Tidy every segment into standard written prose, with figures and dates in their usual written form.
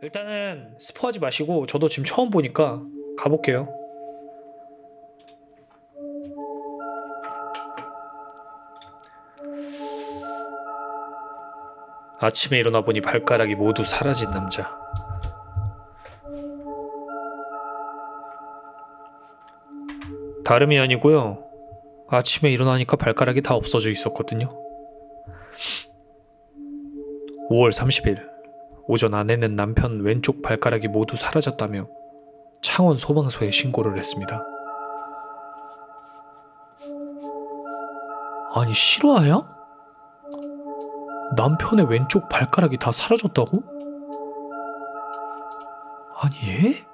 일단은 스포하지 마시고 저도 지금 처음 보니까 가볼게요. 아침에 일어나 보니 발가락이 모두 사라진 남자. 다름이 아니고요. 아침에 일어나니까 발가락이 다 없어져 있었거든요. 5월 30일 오전 아내는 남편 왼쪽 발가락이 모두 사라졌다며 창원 소방서에 신고를 했습니다. 아니 실화야? 남편의 왼쪽 발가락이 다 사라졌다고? 아니 얘?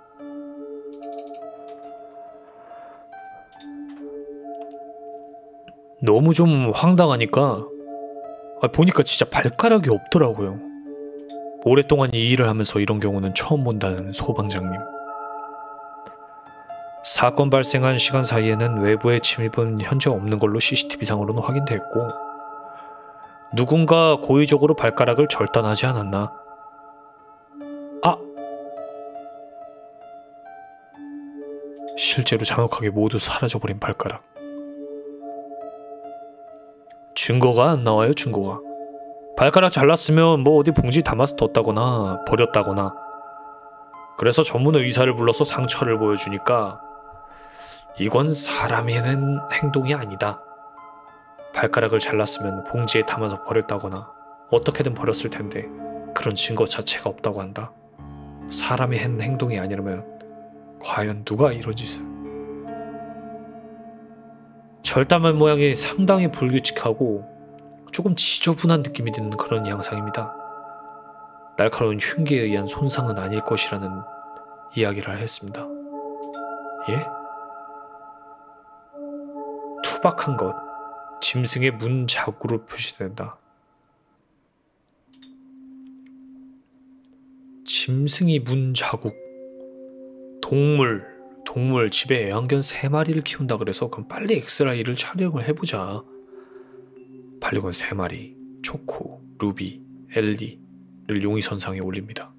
너무 좀 황당하니까 보니까 진짜 발가락이 없더라고요. 오랫동안 이 일을 하면서 이런 경우는 처음 본다는 소방장님. 사건 발생한 시간 사이에는 외부의 침입은 현재 없는 걸로 CCTV상으로는 확인됐고 누군가 고의적으로 발가락을 절단하지 않았나? 실제로 잔혹하게 모두 사라져버린 발가락. 증거가 안 나와요. 증거가. 발가락 잘랐으면 뭐 어디 봉지 담아서 뒀다거나 버렸다거나. 그래서 전문 의사를 불러서 상처를 보여주니까 이건 사람이 하는 행동이 아니다. 발가락을 잘랐으면 봉지에 담아서 버렸다거나 어떻게든 버렸을 텐데 그런 증거 자체가 없다고 한다. 사람이 한 행동이 아니라면 과연 누가 이런 짓을. 절단면 모양이 상당히 불규칙하고 조금 지저분한 느낌이 드는 그런 양상입니다. 날카로운 흉기에 의한 손상은 아닐 것이라는 이야기를 했습니다. 예? 투박한 것, 짐승의 문 자국으로 표시된다. 짐승이 문 자국. 동물 집에 애완견 3마리를 키운다 그래서 그럼 빨리 엑스라이를 촬영을 해보자. 반려견 3마리, 초코, 루비, 엘리를 용의선상에 올립니다.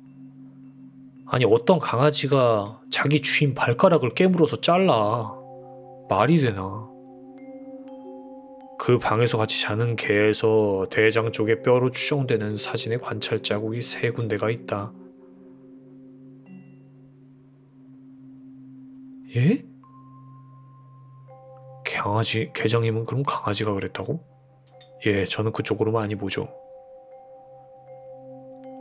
아니 어떤 강아지가 자기 주인 발가락을 깨물어서 잘라. 말이 되나. 그 방에서 같이 자는 개에서 대장 쪽에 뼈로 추정되는 사진의 관찰 자국이 3군데가 있다. 예? 계장님은 그럼 강아지가 그랬다고? 예, 저는 그쪽으로 많이 보죠.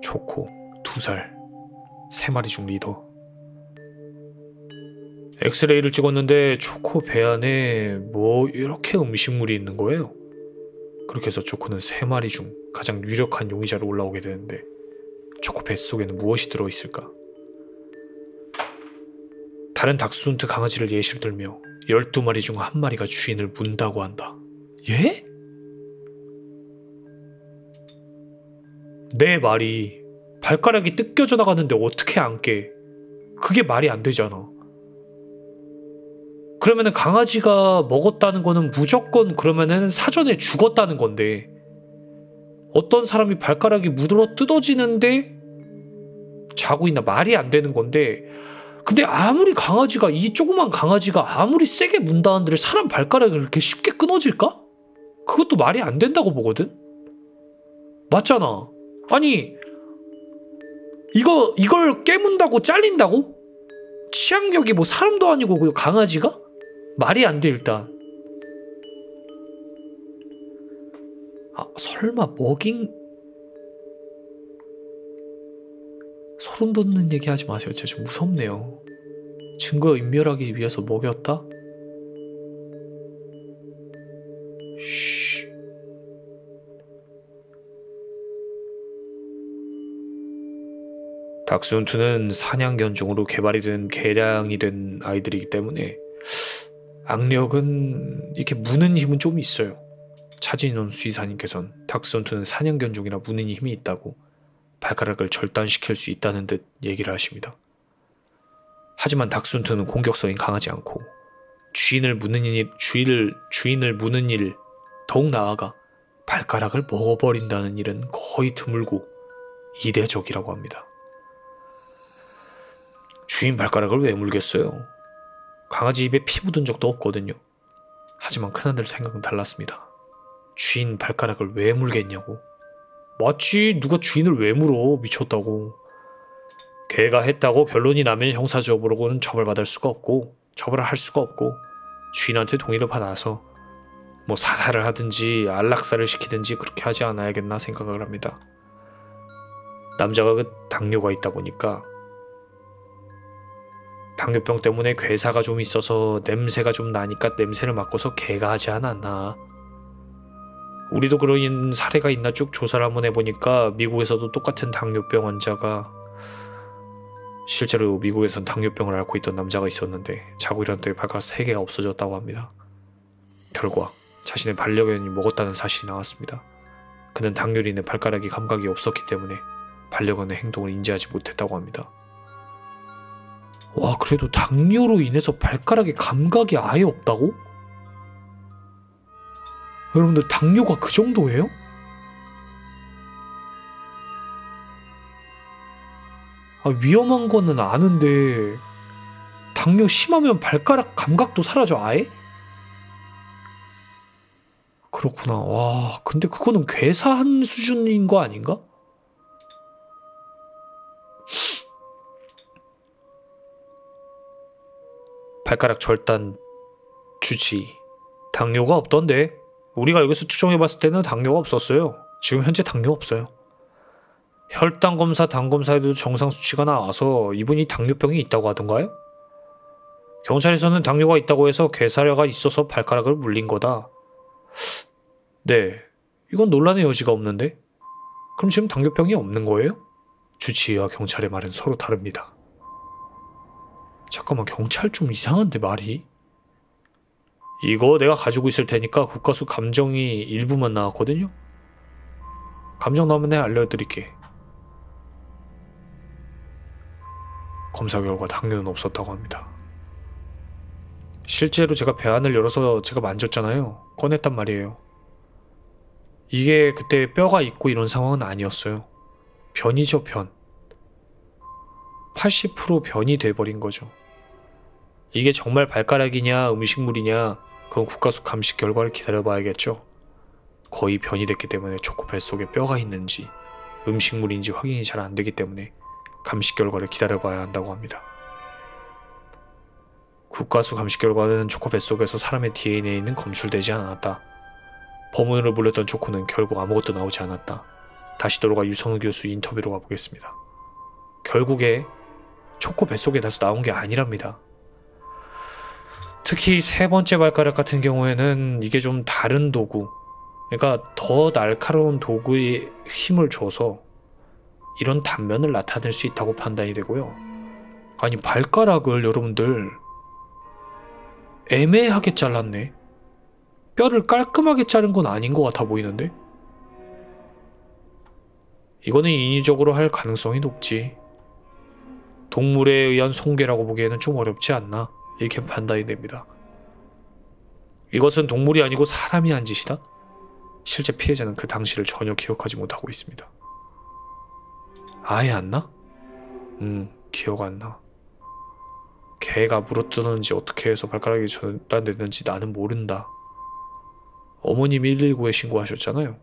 초코, 2살, 3마리 중 리더. 엑스레이를 찍었는데 초코 배 안에 뭐 이렇게 음식물이 있는 거예요. 그렇게 해서 초코는 3마리 중 가장 유력한 용의자로 올라오게 되는데 초코 뱃속에는 무엇이 들어있을까? 다른 닥스훈트 강아지를 예시로 들며 12마리 중 1마리가 주인을 문다고 한다. 예? 내 말이 발가락이 뜯겨져 나가는데 어떻게 안 깨? 그게 말이 안 되잖아. 그러면은 강아지가 먹었다는 거는 무조건 그러면은 사전에 죽었다는 건데 어떤 사람이 발가락이 물어 뜯어지는데 자고 있나 말이 안 되는 건데 근데 아무리 강아지가 이 조그만 강아지가 아무리 세게 문다 한들 사람 발가락이 그렇게 쉽게 끊어질까? 그것도 말이 안 된다고 보거든? 맞잖아. 아니 이걸 깨문다고 잘린다고? 치악력이 뭐 사람도 아니고 그 강아지가? 말이 안 돼 일단. 설마 소름 돋는 얘기 하지 마세요. 진짜 좀 무섭네요. 증거 인멸하기 위해서 먹였다? 쉬. 닥스훈트는 사냥견종으로 개발이 된 개량이 된 아이들이기 때문에 악력은 이렇게 무는 힘은 좀 있어요. 차진원 수의사님께서는 닥스훈트는 사냥견종이라 무는 힘이 있다고 발가락을 절단시킬 수 있다는 듯 얘기를 하십니다. 하지만 닥스훈트는 공격성이 강하지 않고 주인을 무는 일, 더욱 나아가 발가락을 먹어버린다는 일은 거의 드물고 이례적이라고 합니다. 주인 발가락을 왜 물겠어요? 강아지 입에 피 묻은 적도 없거든요. 하지만 큰아들 생각은 달랐습니다. 주인 발가락을 왜 물겠냐고. 마치 누가 주인을 왜 물어. 미쳤다고. 걔가 했다고 결론이 나면 형사적으로는 처벌받을 수가 없고 처벌을 할 수가 없고 주인한테 동의를 받아서 뭐 사살을 하든지 안락사를 시키든지 그렇게 하지 않아야겠나 생각을 합니다. 남자가 그 당뇨가 있다 보니까 당뇨병 때문에 괴사가 좀 있어서 냄새가 좀 나니까 냄새를 맡고서 개가 하지 않았나. 우리도 그런 사례가 있나 쭉 조사를 한번 해보니까 미국에서도 똑같은 당뇨병 환자가 실제로 미국에선 당뇨병을 앓고 있던 남자가 있었는데 자고 일어났더니 발가락 3개가 없어졌다고 합니다. 결과 자신의 반려견이 먹었다는 사실이 나왔습니다. 그는 당뇨로 인해 발가락이 감각이 없었기 때문에 반려견의 행동을 인지하지 못했다고 합니다. 와, 그래도 당뇨로 인해서 발가락에 감각이 아예 없다고? 여러분들 당뇨가 그 정도예요? 위험한 거는 아는데 당뇨 심하면 발가락 감각도 사라져 아예? 그렇구나. 와, 근데 그거는 괴사한 수준인 거 아닌가? 발가락 절단 주치. 당뇨가 없던데. 우리가 여기서 추정해봤을 때는 당뇨가 없었어요. 지금 현재 당뇨 없어요. 혈당 검사, 당 검사에도 정상 수치가 나와서 이분이 당뇨병이 있다고 하던가요? 경찰에서는 당뇨가 있다고 해서 괴사가 있어서 발가락을 물린 거다. 네, 이건 논란의 여지가 없는데? 그럼 지금 당뇨병이 없는 거예요? 주치의와 경찰의 말은 서로 다릅니다. 잠깐만, 경찰 좀 이상한데 말이? 이거 내가 가지고 있을 테니까 국가수 감정이 일부만 나왔거든요? 감정 나오면 내가 알려드릴게. 검사 결과 당뇨는 없었다고 합니다. 실제로 제가 배안을 열어서 제가 만졌잖아요. 꺼냈단 말이에요. 이게 그때 뼈가 있고 이런 상황은 아니었어요. 변이죠, 변. 80% 변이 돼버린 거죠. 이게 정말 발가락이냐 음식물이냐 그건 국가수 감식 결과를 기다려봐야겠죠. 거의 변이 됐기 때문에 초코 뱃속에 뼈가 있는지 음식물인지 확인이 잘 안되기 때문에 감식 결과를 기다려봐야 한다고 합니다. 국가수 감식 결과는 초코 뱃속에서 사람의 DNA는 검출되지 않았다. 범인으로 몰렸던 초코는 결국 아무것도 나오지 않았다. 다시 돌아가 유성우 교수 인터뷰로 가보겠습니다. 결국에 초코 뱃속에서 나온 게 아니랍니다. 특히 3번째 발가락 같은 경우에는 이게 좀 다른 도구, 그러니까 더 날카로운 도구에 힘을 줘서 이런 단면을 나타낼 수 있다고 판단이 되고요. 아니, 발가락을 여러분들 애매하게 잘랐네. 뼈를 깔끔하게 자른 건 아닌 것 같아 보이는데? 이거는 인위적으로 할 가능성이 높지. 동물에 의한 손괴라고 보기에는 좀 어렵지 않나? 이렇게 판단이 됩니다. 이것은 동물이 아니고 사람이 한 짓이다? 실제 피해자는 그 당시를 전혀 기억하지 못하고 있습니다. 아예 안 나? 기억 안 나. 개가 물어뜯었는지 어떻게 해서 발가락이 절단됐는지 나는 모른다. 어머님이 119에 신고하셨잖아요.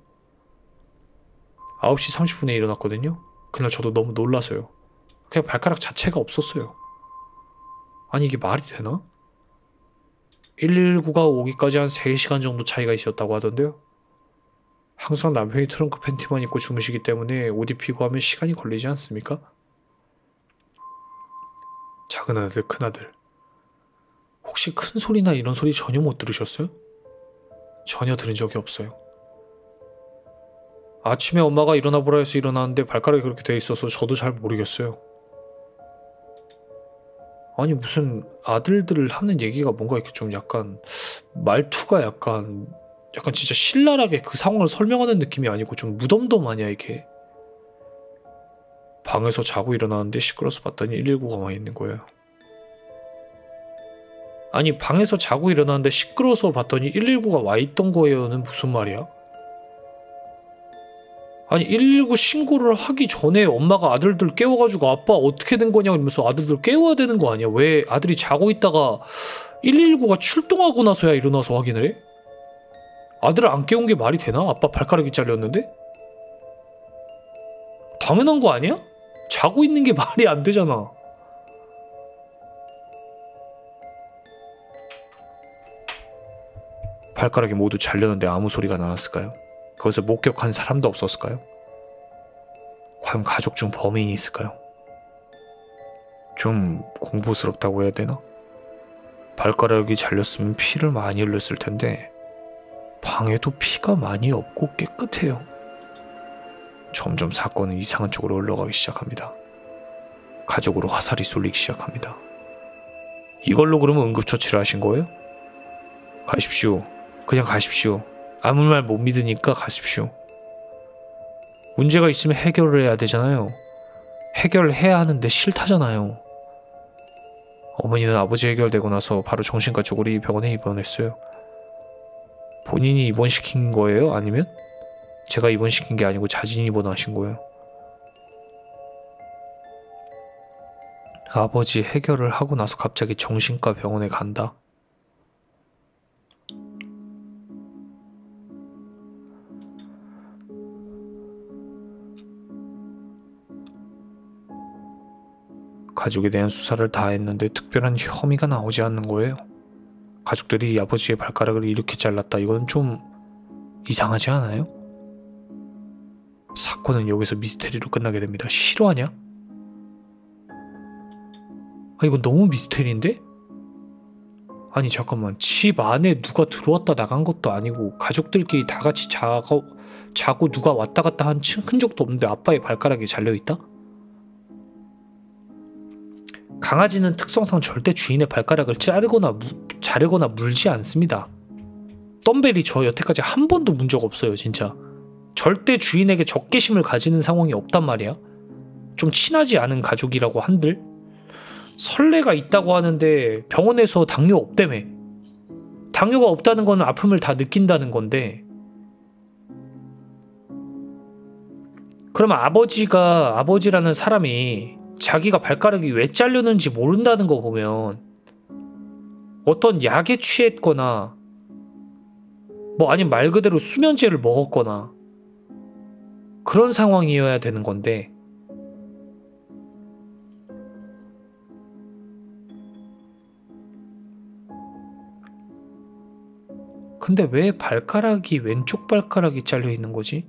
9시 30분에 일어났거든요. 그날 저도 너무 놀라서요. 그냥 발가락 자체가 없었어요. 아니, 이게 말이 되나? 119가 오기까지 한 3시간 정도 차이가 있었다고 하던데요. 항상 남편이 트렁크 팬티만 입고 주무시기 때문에 옷 입히고 하면 시간이 걸리지 않습니까? 작은아들, 큰아들, 혹시 큰 소리나 이런 소리 전혀 못 들으셨어요? 전혀 들은 적이 없어요. 아침에 엄마가 일어나 보라 해서 일어났는데 발가락이 그렇게 돼 있어서 저도 잘 모르겠어요. 아니, 무슨 아들들 하는 얘기가 뭔가 이렇게 좀 약간 말투가 약간 진짜 신랄하게 그 상황을 설명하는 느낌이 아니고 좀 무덤덤하냐 이게. 방에서 자고 일어나는데 시끄러워서 봤더니 119가 와 있는 거예요. 아니, 방에서 자고 일어나는데 시끄러워서 봤더니 119가 와 있던 거예요는 무슨 말이야? 아니 119 신고를 하기 전에 엄마가 아들들 깨워가지고 아빠 어떻게 된 거냐 이러면서 아들들 깨워야 되는 거 아니야? 왜 아들이 자고 있다가 119가 출동하고 나서야 일어나서 확인을 해? 아들을 안 깨운 게 말이 되나? 아빠 발가락이 잘렸는데? 당연한 거 아니야? 자고 있는 게 말이 안 되잖아. 발가락이 모두 잘렸는데 아무 소리가 나왔을까요? 거기서 목격한 사람도 없었을까요? 과연 가족 중 범인이 있을까요? 좀 공포스럽다고 해야 되나? 발가락이 잘렸으면 피를 많이 흘렸을 텐데 방에도 피가 많이 없고 깨끗해요. 점점 사건은 이상한 쪽으로 흘러가기 시작합니다. 가족으로 화살이 쏠리기 시작합니다. 이걸로 그러면 응급처치를 하신 거예요? 가십시오. 그냥 가십시오. 아무 말 못 믿으니까 가십시오. 문제가 있으면 해결을 해야 되잖아요. 해결을 해야 하는데 싫다잖아요. 어머니는 아버지 해결되고 나서 바로 정신과 쪽으로 이 병원에 입원했어요. 본인이 입원시킨 거예요? 아니면 제가 입원시킨 게 아니고 자진이 입원하신 거예요? 아버지 해결을 하고 나서 갑자기 정신과 병원에 간다? 가족에 대한 수사를 다 했는데 특별한 혐의가 나오지 않는 거예요. 가족들이 아버지의 발가락을 이렇게 잘랐다. 이건 좀 이상하지 않아요? 사건은 여기서 미스테리로 끝나게 됩니다. 실화냐? 아, 이건 너무 미스테리인데? 아니 잠깐만, 집 안에 누가 들어왔다 나간 것도 아니고 가족들끼리 다 같이 자고 누가 왔다 갔다 한 흔적도 없는데 아빠의 발가락이 잘려있다? 강아지는 특성상 절대 주인의 발가락을 자르거나 물지 않습니다. 덤벨이 저 여태까지 한 번도 문 적 없어요. 진짜 절대 주인에게 적개심을 가지는 상황이 없단 말이야. 좀 친하지 않은 가족이라고 한들 설레가 있다고 하는데 병원에서 당뇨 없다며. 당뇨가 없다는 건 아픔을 다 느낀다는 건데, 그러면 아버지라는 사람이 자기가 발가락이 왜 잘렸는지 모른다는 거 보면 어떤 약에 취했거나 뭐 아니면 말 그대로 수면제를 먹었거나 그런 상황이어야 되는 건데, 근데 왜 왼쪽 발가락이 잘려 있는 거지?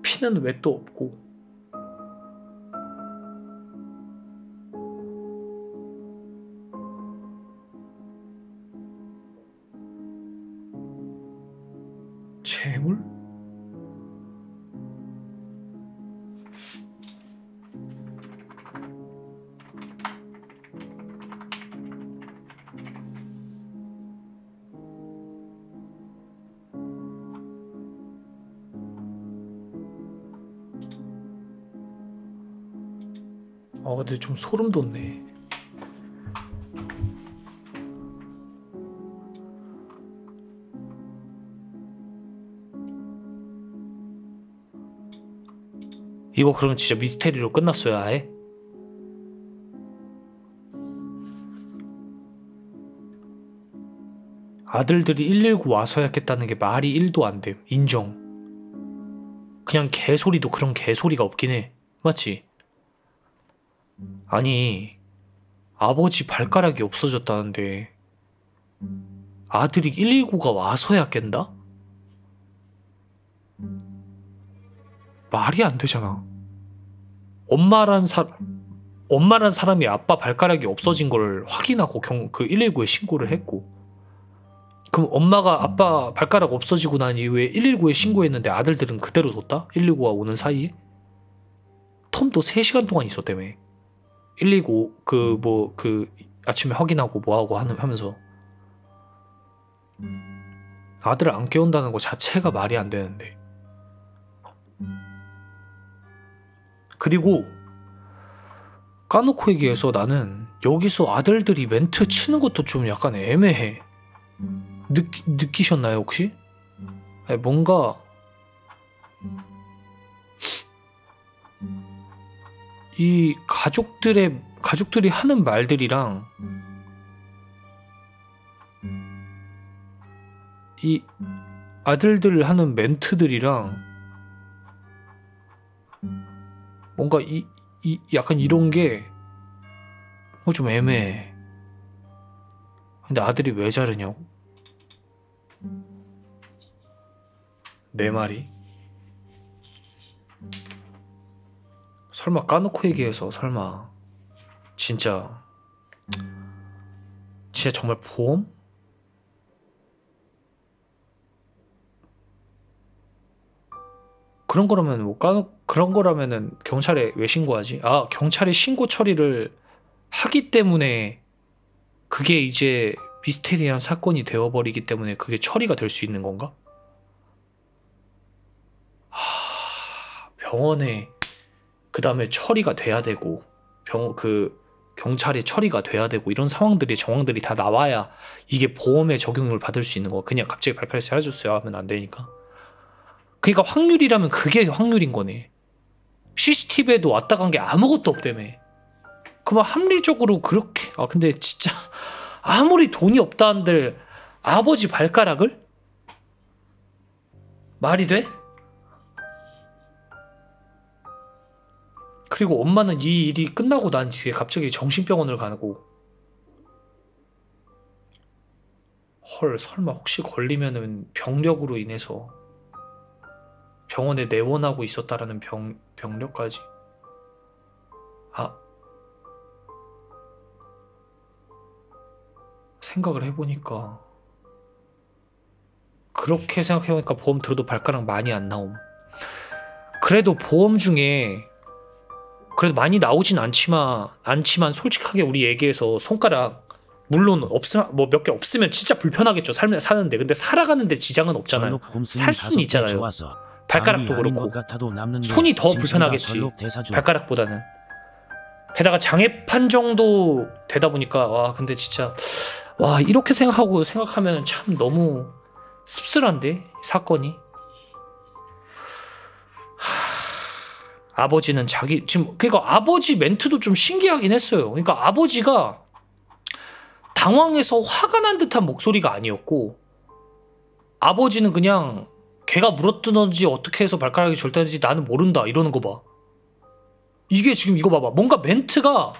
피는 왜 또 없고? 재물? 근데 좀 소름 돋네. 이거 그러면 진짜 미스테리로 끝났어야 해? 아들들이 119 와서야 깼다는 게 말이 1도 안 돼. 인정. 그냥 개소리도 그런 개소리가 없긴 해. 맞지? 아니, 아버지 발가락이 없어졌다는데 아들이 119가 와서야 깬다? 말이 안 되잖아. 엄마란 사람이 아빠 발가락이 없어진 걸 확인하고 그 119에 신고를 했고, 그럼 엄마가 아빠 발가락 없어지고 난 이후에 119에 신고했는데 아들들은 그대로 뒀다? 119가 오는 사이에? 텀도 3시간 동안 있었다며. 119 아침에 확인하고 뭐하고 하면서 아들을 안 깨운다는 거 자체가 말이 안 되는데. 그리고 까놓고 얘기해서 나는 여기서 아들들이 멘트 치는 것도 좀 약간 애매해. 느끼셨나요 혹시? 아니, 뭔가 이 가족들이 하는 말들이랑 이 아들들 하는 멘트들이랑 뭔가 약간 이런 게 좀 애매해. 근데 아들이 왜 자르냐고? 내 말이? 설마 까놓고 얘기해서 설마 진짜 정말 보험? 그런 거라면 그런 거라면은 경찰에 왜 신고하지? 아, 경찰에 신고 처리를 하기 때문에 그게 이제 미스테리한 사건이 되어버리기 때문에 그게 처리가 될 수 있는 건가? 병원에 그 다음에 처리가 돼야 되고 경찰에 처리가 돼야 되고 이런 정황들이 다 나와야 이게 보험에 적용을 받을 수 있는 거. 그냥 갑자기 발가락이 사라졌어요 하면 안 되니까. 그러니까 확률이라면 그게 확률인 거네. CCTV에도 왔다 간 게 아무것도 없다며. 그만 합리적으로 그렇게. 근데 진짜 아무리 돈이 없다 한들 아버지 발가락을? 말이 돼? 그리고 엄마는 이 일이 끝나고 난 뒤에 갑자기 정신병원을 가고, 헐, 설마 혹시 걸리면은 병력으로 인해서 병원에 내원하고 있었다라는 병력까지. 생각을 해보니까, 그렇게 생각해보니까 보험 들어도 발가락 많이 안 나옴. 그래도 보험 중에 그래도 많이 나오진 않지만 솔직하게 우리 얘기해서 손가락 물론 뭐 몇 개 없으면 진짜 불편하겠죠. 사는데. 근데 살아가는데 지장은 없잖아요. 살 수는 있잖아요. 발가락도 그렇고 손이 더 불편하겠지, 발가락보다는. 게다가 장애판 정도 되다 보니까 와, 근데 진짜 와, 이렇게 생각하면 참 너무 씁쓸한데 사건이. 아버지는 지금 그러니까 아버지 멘트도 좀 신기하긴 했어요. 그러니까 아버지가 당황해서 화가 난 듯한 목소리가 아니었고, 아버지는 그냥 걔가 물어뜯는지 어떻게 해서 발가락이 절단되는지 나는 모른다 이러는 거 봐. 이게 지금 이거 봐봐. 뭔가 멘트가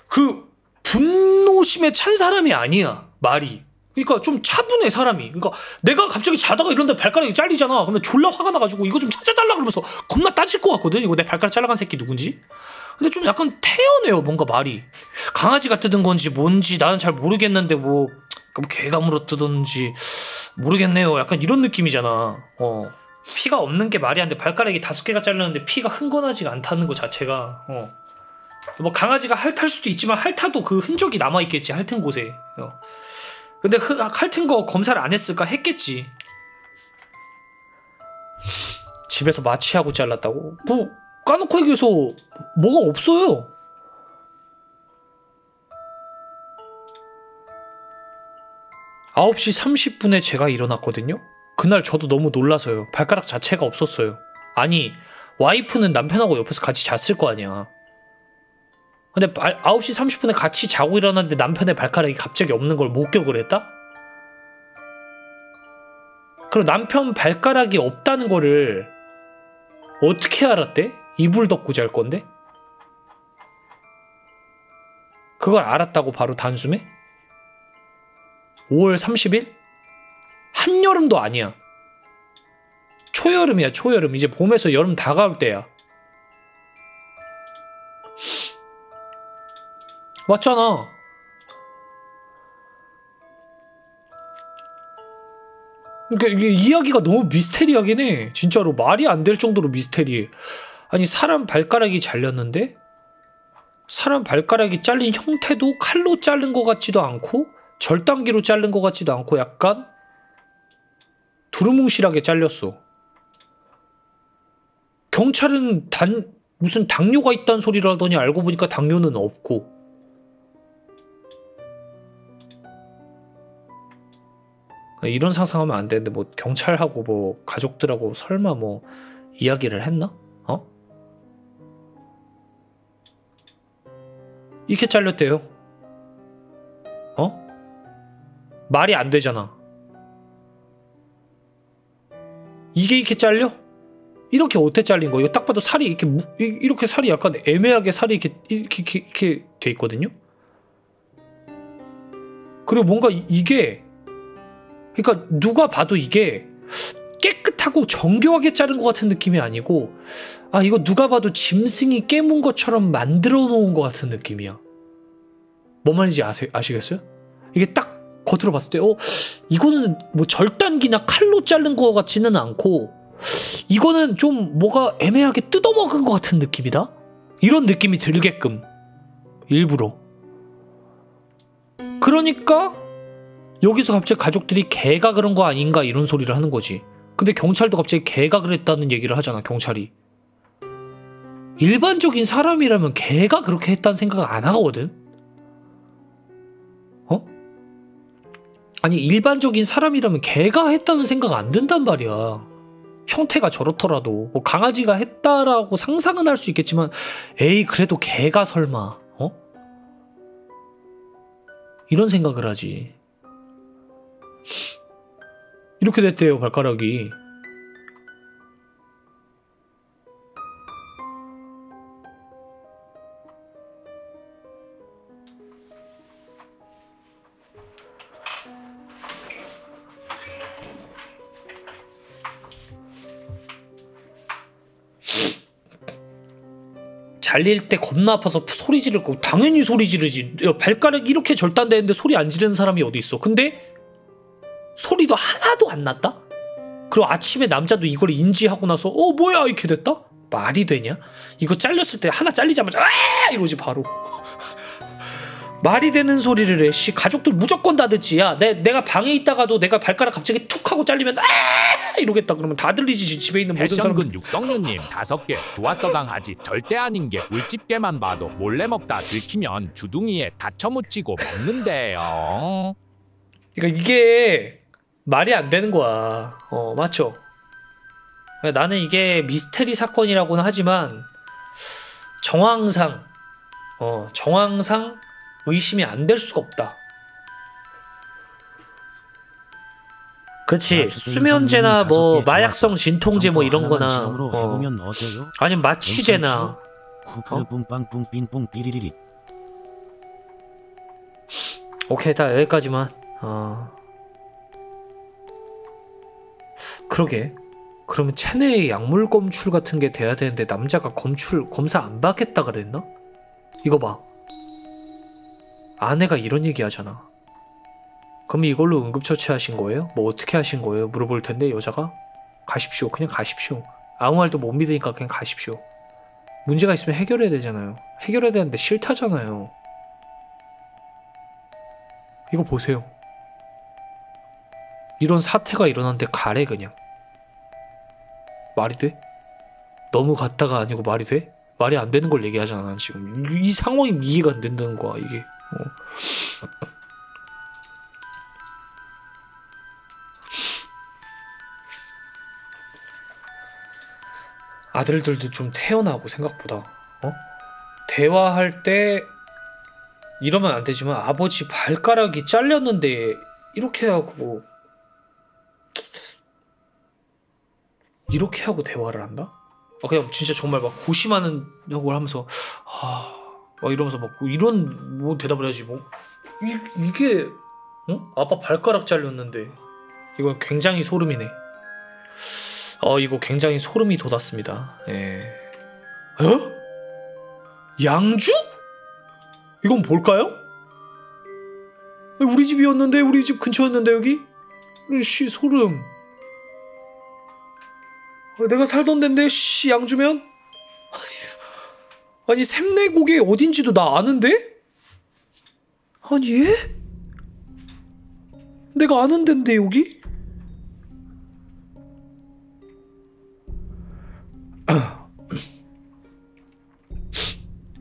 그 분노심에 찬 사람이 아니야, 말이. 그러니까 좀 차분해, 사람이. 그러니까 내가 갑자기 자다가 이런데 발가락이 잘리잖아. 그러면 졸라 화가 나가지고 이거 좀 찾아달라 그러면서 겁나 따질 것 같거든. 이거 내 발가락 잘라간 새끼 누군지. 근데 좀 약간 태연해요, 뭔가 말이. 강아지가 뜯은 건지 뭔지 나는 잘 모르겠는데 뭐 개가 물어뜯었는지 모르겠네요. 약간 이런 느낌이잖아. 피가 없는 게 말이 안 돼. 발가락이 5개가 잘렸는데 피가 흥건하지가 않다는 것 자체가. 뭐 강아지가 핥을 수도 있지만 핥아도 그 흔적이 남아있겠지, 핥은 곳에. 근데 핥은 거 검사를 안 했을까? 했겠지. 집에서 마취하고 잘랐다고? 뭐 까놓고 얘기해서 뭐가 없어요. (9시 30분에) 제가 일어났거든요. 그날 저도 너무 놀라서요. 발가락 자체가 없었어요. 아니, 와이프는 남편하고 옆에서 같이 잤을 거 아니야. 근데 9시 30분에 같이 자고 일어났는데 남편의 발가락이 갑자기 없는 걸 목격을 했다? 그리고 남편 발가락이 없다는 거를 어떻게 알았대? 이불 덮고 잘 건데? 그걸 알았다고 바로 단숨에? 5월 30일? 한여름도 아니야. 초여름이야, 초여름. 이제 봄에서 여름 다가올 때야. 맞잖아. 그러니까 이게 이야기가 너무 미스테리하긴 해. 진짜로 말이 안 될 정도로 미스테리해. 아니, 사람 발가락이 잘렸는데 사람 발가락이 잘린 형태도 칼로 자른 것 같지도 않고 절단기로 자른 것 같지도 않고 약간 두루뭉실하게 잘렸어. 경찰은 무슨 당뇨가 있다는 소리를 하더니 알고 보니까 당뇨는 없고, 이런 상상하면 안 되는데 뭐 경찰하고 뭐 가족들하고 설마 뭐 이야기를 했나? 어? 이렇게 잘렸대요. 어? 말이 안 되잖아. 이게 이렇게 잘려? 이렇게 어떻게 잘린 거? 이거 딱 봐도 살이 이렇게 살이 약간 애매하게 살이 이렇게 돼 있거든요. 그리고 뭔가 이게 그러니까 누가 봐도 이게 깨끗하고 정교하게 자른 것 같은 느낌이 아니고 아 이거 누가 봐도 짐승이 깨문 것처럼 만들어 놓은 것 같은 느낌이야. 뭔 말인지 아시겠어요? 이게 딱 겉으로 봤을 때 이거는 뭐 절단기나 칼로 자른 것 같지는 않고 이거는 좀 뭐가 애매하게 뜯어먹은 것 같은 느낌이다? 이런 느낌이 들게끔 일부러. 그러니까 여기서 갑자기 가족들이 개가 그런 거 아닌가 이런 소리를 하는 거지. 근데 경찰도 갑자기 개가 그랬다는 얘기를 하잖아, 경찰이. 일반적인 사람이라면 개가 그렇게 했다는 생각을 안 하거든? 어? 아니 일반적인 사람이라면 개가 했다는 생각 안 든단 말이야. 형태가 저렇더라도 뭐 강아지가 했다라고 상상은 할 수 있겠지만 에이 그래도 개가 설마 이런 생각을 하지. 이렇게 됐대요 발가락이. 잘릴 때 겁나 아파서 소리 지를 거 당연히 소리 지르지. 발가락 이렇게 절단되는데 소리 안 지르는 사람이 어디 있어. 근데 소리도 하나도 안 났다? 그리고 아침에 남자도 이걸 인지하고 나서 뭐야 이렇게 됐다? 말이 되냐? 이거 잘렸을 때 하나 잘리자마자 아 이러지 바로. 말이 되는 소리를 해. 씨 가족들 무조건 다 듣지. 야 내가 방에 있다가도 내가 발가락 갑자기 툭 하고 잘리면 아 이러겠다 그러면 다 들리지. 집에 있는 모든 사람들. 패션근 육성류님 5개 좋았어. 강아지 절대 아닌 게 꿀집게만 봐도 몰래 먹다 들키면 주둥이에 다쳐 묻히고 먹는데요. 그러니까 이게 말이 안 되는 거야. 맞죠? 그러니까 나는 이게 미스테리 사건이라고는 하지만 정황상 의심이 안 될 수가 없다. 그렇지. 수면제나 뭐 마약성 진통제 뭐 이런 거나 아니면 마취제나 오케이 다 여기까지만. 그러게. 그러면 체내에 약물 검출 같은 게 돼야 되는데 남자가 검사 안 받겠다 그랬나? 이거 봐. 아내가 이런 얘기 하잖아. 그럼 이걸로 응급처치하신 거예요? 뭐 어떻게 하신 거예요? 물어볼 텐데 여자가 가십시오. 그냥 가십시오. 아무 말도 못 믿으니까 그냥 가십시오. 문제가 있으면 해결해야 되잖아요. 해결해야 되는데 싫다잖아요. 이거 보세요. 이런 사태가 일어났는데 가래 그냥. 말이 돼? 너무 갔다가 아니고 말이 돼? 말이 안 되는 걸 얘기하잖아 난 지금. 이 상황이 이해가 안 된다는 거야 이게. 아들들도 좀 태어나고 생각보다 대화할 때 이러면 안 되지만 아버지 발가락이 잘렸는데 이렇게 하고 대화를 한다? 그냥 진짜 정말 막 고심하는 걸 하면서 막 이러면서 막 이런 뭐 대답을 해야지 뭐 이게 아빠 발가락 잘렸는데 이건 굉장히 소름이네. 이거 굉장히 소름이 돋았습니다. 예. 양주? 이건 뭘까요? 우리 집이었는데 우리 집 근처였는데 여기? 씨 소름. 내가 살던 데인데 씨 양주면? 아니 샘내곡이 어딘지도 나 아는데? 아니 얘? 내가 아는 데인데 여기?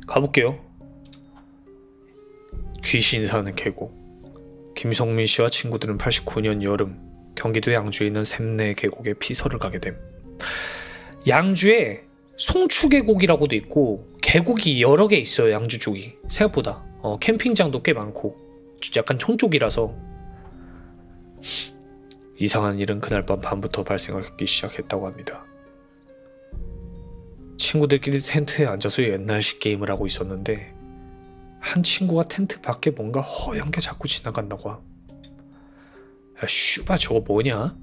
가볼게요. 귀신이 사는 계곡. 김성민 씨와 친구들은 89년 여름 경기도 양주에 있는 샘내 계곡에 피서를 가게 됨. 양주에 송추 계곡이라고도 있고 계곡이 여러 개 있어요. 양주 쪽이 생각보다 캠핑장도 꽤 많고 약간 촌쪽이라서 이상한 일은 그날 밤부터 발생하기 시작했다고 합니다. 친구들끼리 텐트에 앉아서 옛날식 게임을 하고 있었는데 한 친구가 텐트 밖에 뭔가 허연 게 자꾸 지나간다고 함. 야 슈바 저거 뭐냐? 야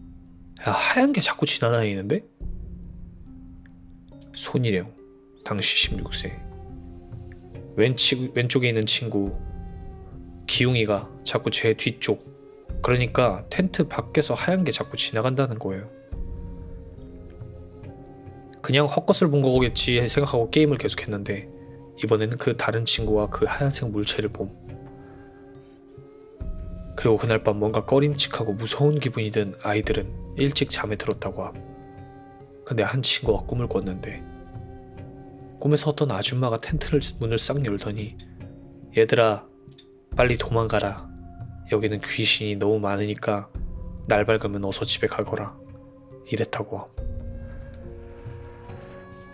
하얀 게 자꾸 지나다니는데? 손일영 당시 16세 왼쪽에 있는 친구 기웅이가 자꾸 제 뒤쪽 그러니까 텐트 밖에서 하얀 게 자꾸 지나간다는 거예요. 그냥 헛것을 본 거겠지 생각하고 게임을 계속했는데 이번에는 그 다른 친구와 그 하얀색 물체를 봄. 그리고 그날 밤 뭔가 꺼림칙하고 무서운 기분이 든 아이들은 일찍 잠에 들었다고 함. 근데 한 친구가 꿈을 꿨는데 꿈에서 어떤 아줌마가 텐트 문을 싹 열더니 얘들아 빨리 도망가라. 여기는 귀신이 너무 많으니까 날 밝으면 어서 집에 가거라. 이랬다고 함.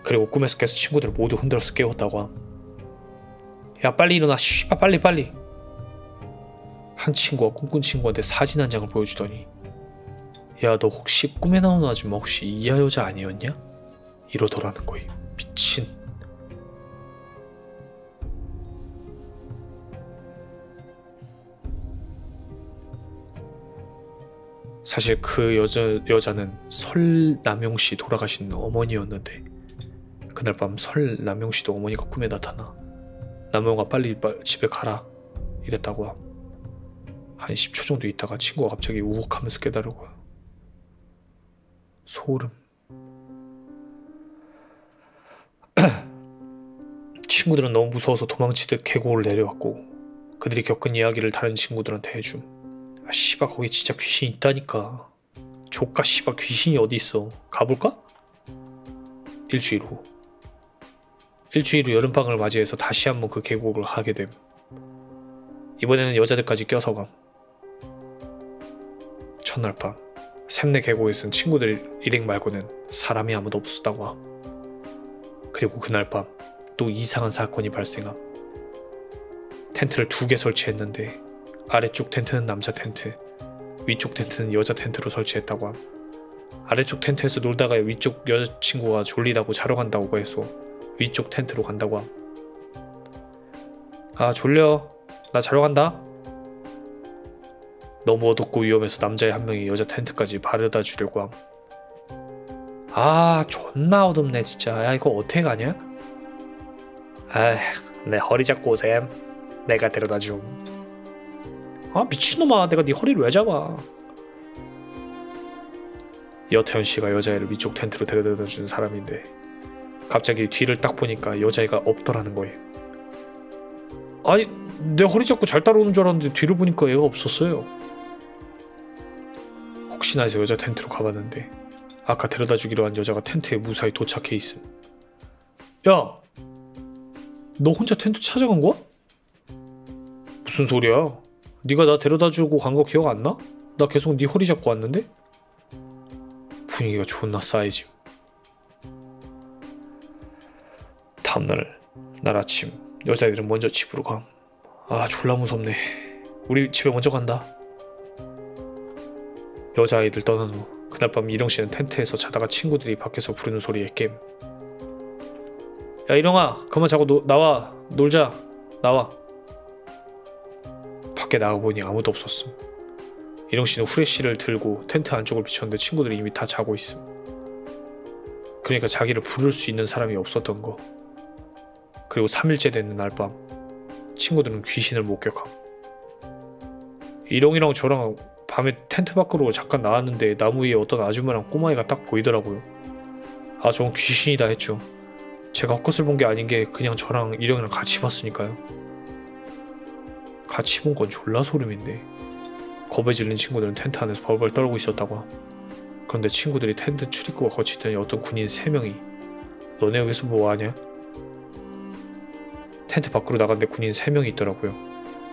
그리고 꿈에서 깨서 친구들을 모두 흔들어서 깨웠다고 함. 야 빨리 일어나 씨발 빨리. 한 친구가 꿈꾼 친구한테 사진 한 장을 보여주더니 야 너 혹시 꿈에 나오는 아줌마 혹시 이하 여자 아니었냐? 이러더라는 거임. 미친. 사실 그 여자는 설남용씨 돌아가신 어머니였는데 그날 밤 설남용씨도 어머니가 꿈에 나타나 남용아 빨리 집에 가라 이랬다고 함. 한 10초 정도 있다가 친구가 갑자기 우욱하면서 깨달으고요. 소름. 친구들은 너무 무서워서 도망치듯 계곡을 내려왔고 그들이 겪은 이야기를 다른 친구들한테 해줌. 아 씨발 거기 진짜 귀신 있다니까. 조까 씨발 귀신이 어디 있어. 가볼까? 일주일 후 여름방학을 맞이해서 다시 한번 그 계곡을 가게 됨. 이번에는 여자들까지 껴서 감. 첫날 밤 샘내 계곡에 쓴 친구들 일행 말고는 사람이 아무도 없었다고 함. 그리고 그날 밤 또 이상한 사건이 발생함. 텐트를 2개 설치했는데 아래쪽 텐트는 남자 텐트, 위쪽 텐트는 여자 텐트로 설치했다고 함. 아래쪽 텐트에서 놀다가 위쪽 여자친구가 졸리다고 자러 간다고 해서 위쪽 텐트로 간다고 함. 아 졸려 나 자러 간다. 너무 어둡고 위험해서 남자의 한 명이 여자 텐트까지 바래다 주려고 함. 아 존나 어둡네 진짜. 야 이거 어떻게 가냐? 아휴 내 허리 잡고 오셈. 내가 데려다 줌. 아 미친놈아 내가 네 허리를 왜 잡아. 여태현씨가 여자애를 위쪽 텐트로 데려다 준 사람인데 갑자기 뒤를 딱 보니까 여자애가 없더라는 거예요. 아니 내 허리 잡고 잘 따라오는 줄 알았는데 뒤를 보니까 애가 없었어요. 혹시나 해서 여자 텐트로 가봤는데 아까 데려다 주기로 한 여자가 텐트에 무사히 도착해 있음. 야! 너 혼자 텐트 찾아간 거야? 무슨 소리야? 네가 나 데려다 주고 간 거 기억 안 나? 나 계속 네 허리 잡고 왔는데? 분위기가 존나 싸해짐. 다음날 날 아침 여자애들은 먼저 집으로 감. 아 졸라 무섭네. 우리 집에 먼저 간다. 여자아이들 떠난 후 그날 밤 일영씨는 텐트에서 자다가 친구들이 밖에서 부르는 소리에 깸. 야 일영아 그만 자고 나와 놀자. 나와. 밖에 나가보니 아무도 없었음. 일영씨는 후레쉬를 들고 텐트 안쪽을 비쳤는데 친구들이 이미 다 자고 있음. 그러니까 자기를 부를 수 있는 사람이 없었던 거. 그리고 3일째 되는 날 밤 친구들은 귀신을 목격함. 일영이랑 저랑 밤에 텐트 밖으로 잠깐 나왔는데 나무 위에 어떤 아줌마랑 꼬마애가 딱 보이더라고요. 아 저건 귀신이다 했죠. 제가 헛것을 본 게 아닌 게 그냥 저랑 일영이랑 같이 봤으니까요. 같이 본 건 졸라 소름인데 겁에 질린 친구들은 텐트 안에서 벌벌 떨고 있었다고 함. 그런데 친구들이 텐트 출입구가 거치더니 어떤 군인 3명이 너네 여기서 뭐하냐? 텐트 밖으로 나갔는데 군인 3명이 있더라고요.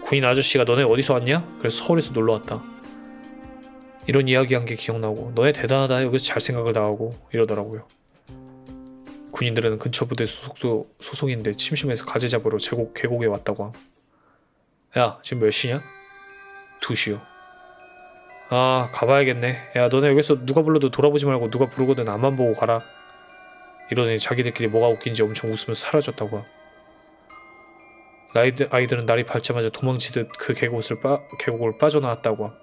군인 아저씨가 너네 어디서 왔냐? 그래서 서울에서 놀러왔다. 이런 이야기한 게 기억나고 너네 대단하다 여기서 잘 생각을 다 하고 이러더라고요. 군인들은 근처 부대 소속인데 심심해서 가재 잡으러 계곡에 왔다고 함. 야 지금 몇 시냐? 2시요. 아 가봐야겠네. 야 너네 여기서 누가 불러도 돌아보지 말고 누가 부르거든 앞만 보고 가라. 이러더니 자기들끼리 뭐가 웃긴지 엄청 웃으면서 사라졌다고 함. 아이들은 날이 밝자마자 도망치듯 그 계곡을 빠져나왔다고 함.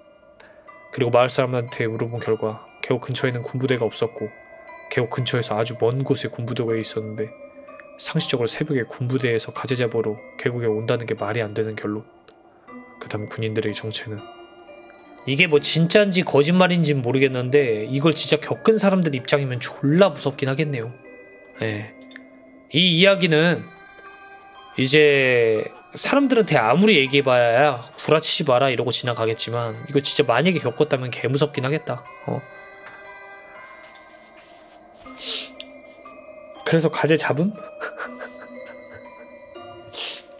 그리고 마을 사람한테 물어본 결과 계곡 근처에는 군부대가 없었고 계곡 근처에서 아주 먼 곳에 군부대가 있었는데 상식적으로 새벽에 군부대에서 가재 잡으러 계곡에 온다는 게 말이 안 되는 결론. 그다음 군인들의 정체는 이게 뭐 진짜인지 거짓말인지는 모르겠는데 이걸 진짜 겪은 사람들 입장이면 졸라 무섭긴 하겠네요. 예. 이 이야기는 이제 사람들한테 아무리 얘기해봐야 구라치지 마라 이러고 지나가겠지만 이거 진짜 만약에 겪었다면 개무섭긴 하겠다. 그래서 가재 잡음?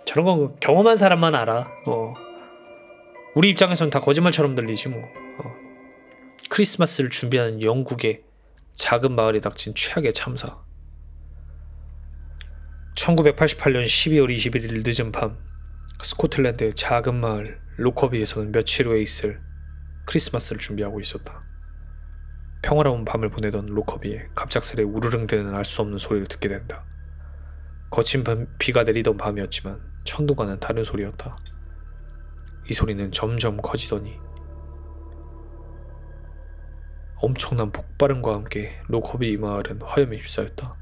저런 건 경험한 사람만 알아. 우리 입장에선 다 거짓말처럼 들리지 뭐. 크리스마스를 준비하는 영국의 작은 마을에 닥친 최악의 참사. 1988년 12월 21일 늦은 밤 스코틀랜드의 작은 마을 로커비에서는 며칠 후에 있을 크리스마스를 준비하고 있었다. 평화로운 밤을 보내던 로커비에 갑작스레 우르릉대는 알 수 없는 소리를 듣게 된다. 거친 비가 내리던 밤이었지만 천둥과는 다른 소리였다. 이 소리는 점점 커지더니 엄청난 폭발음과 함께 로커비 마을은 화염에 휩싸였다.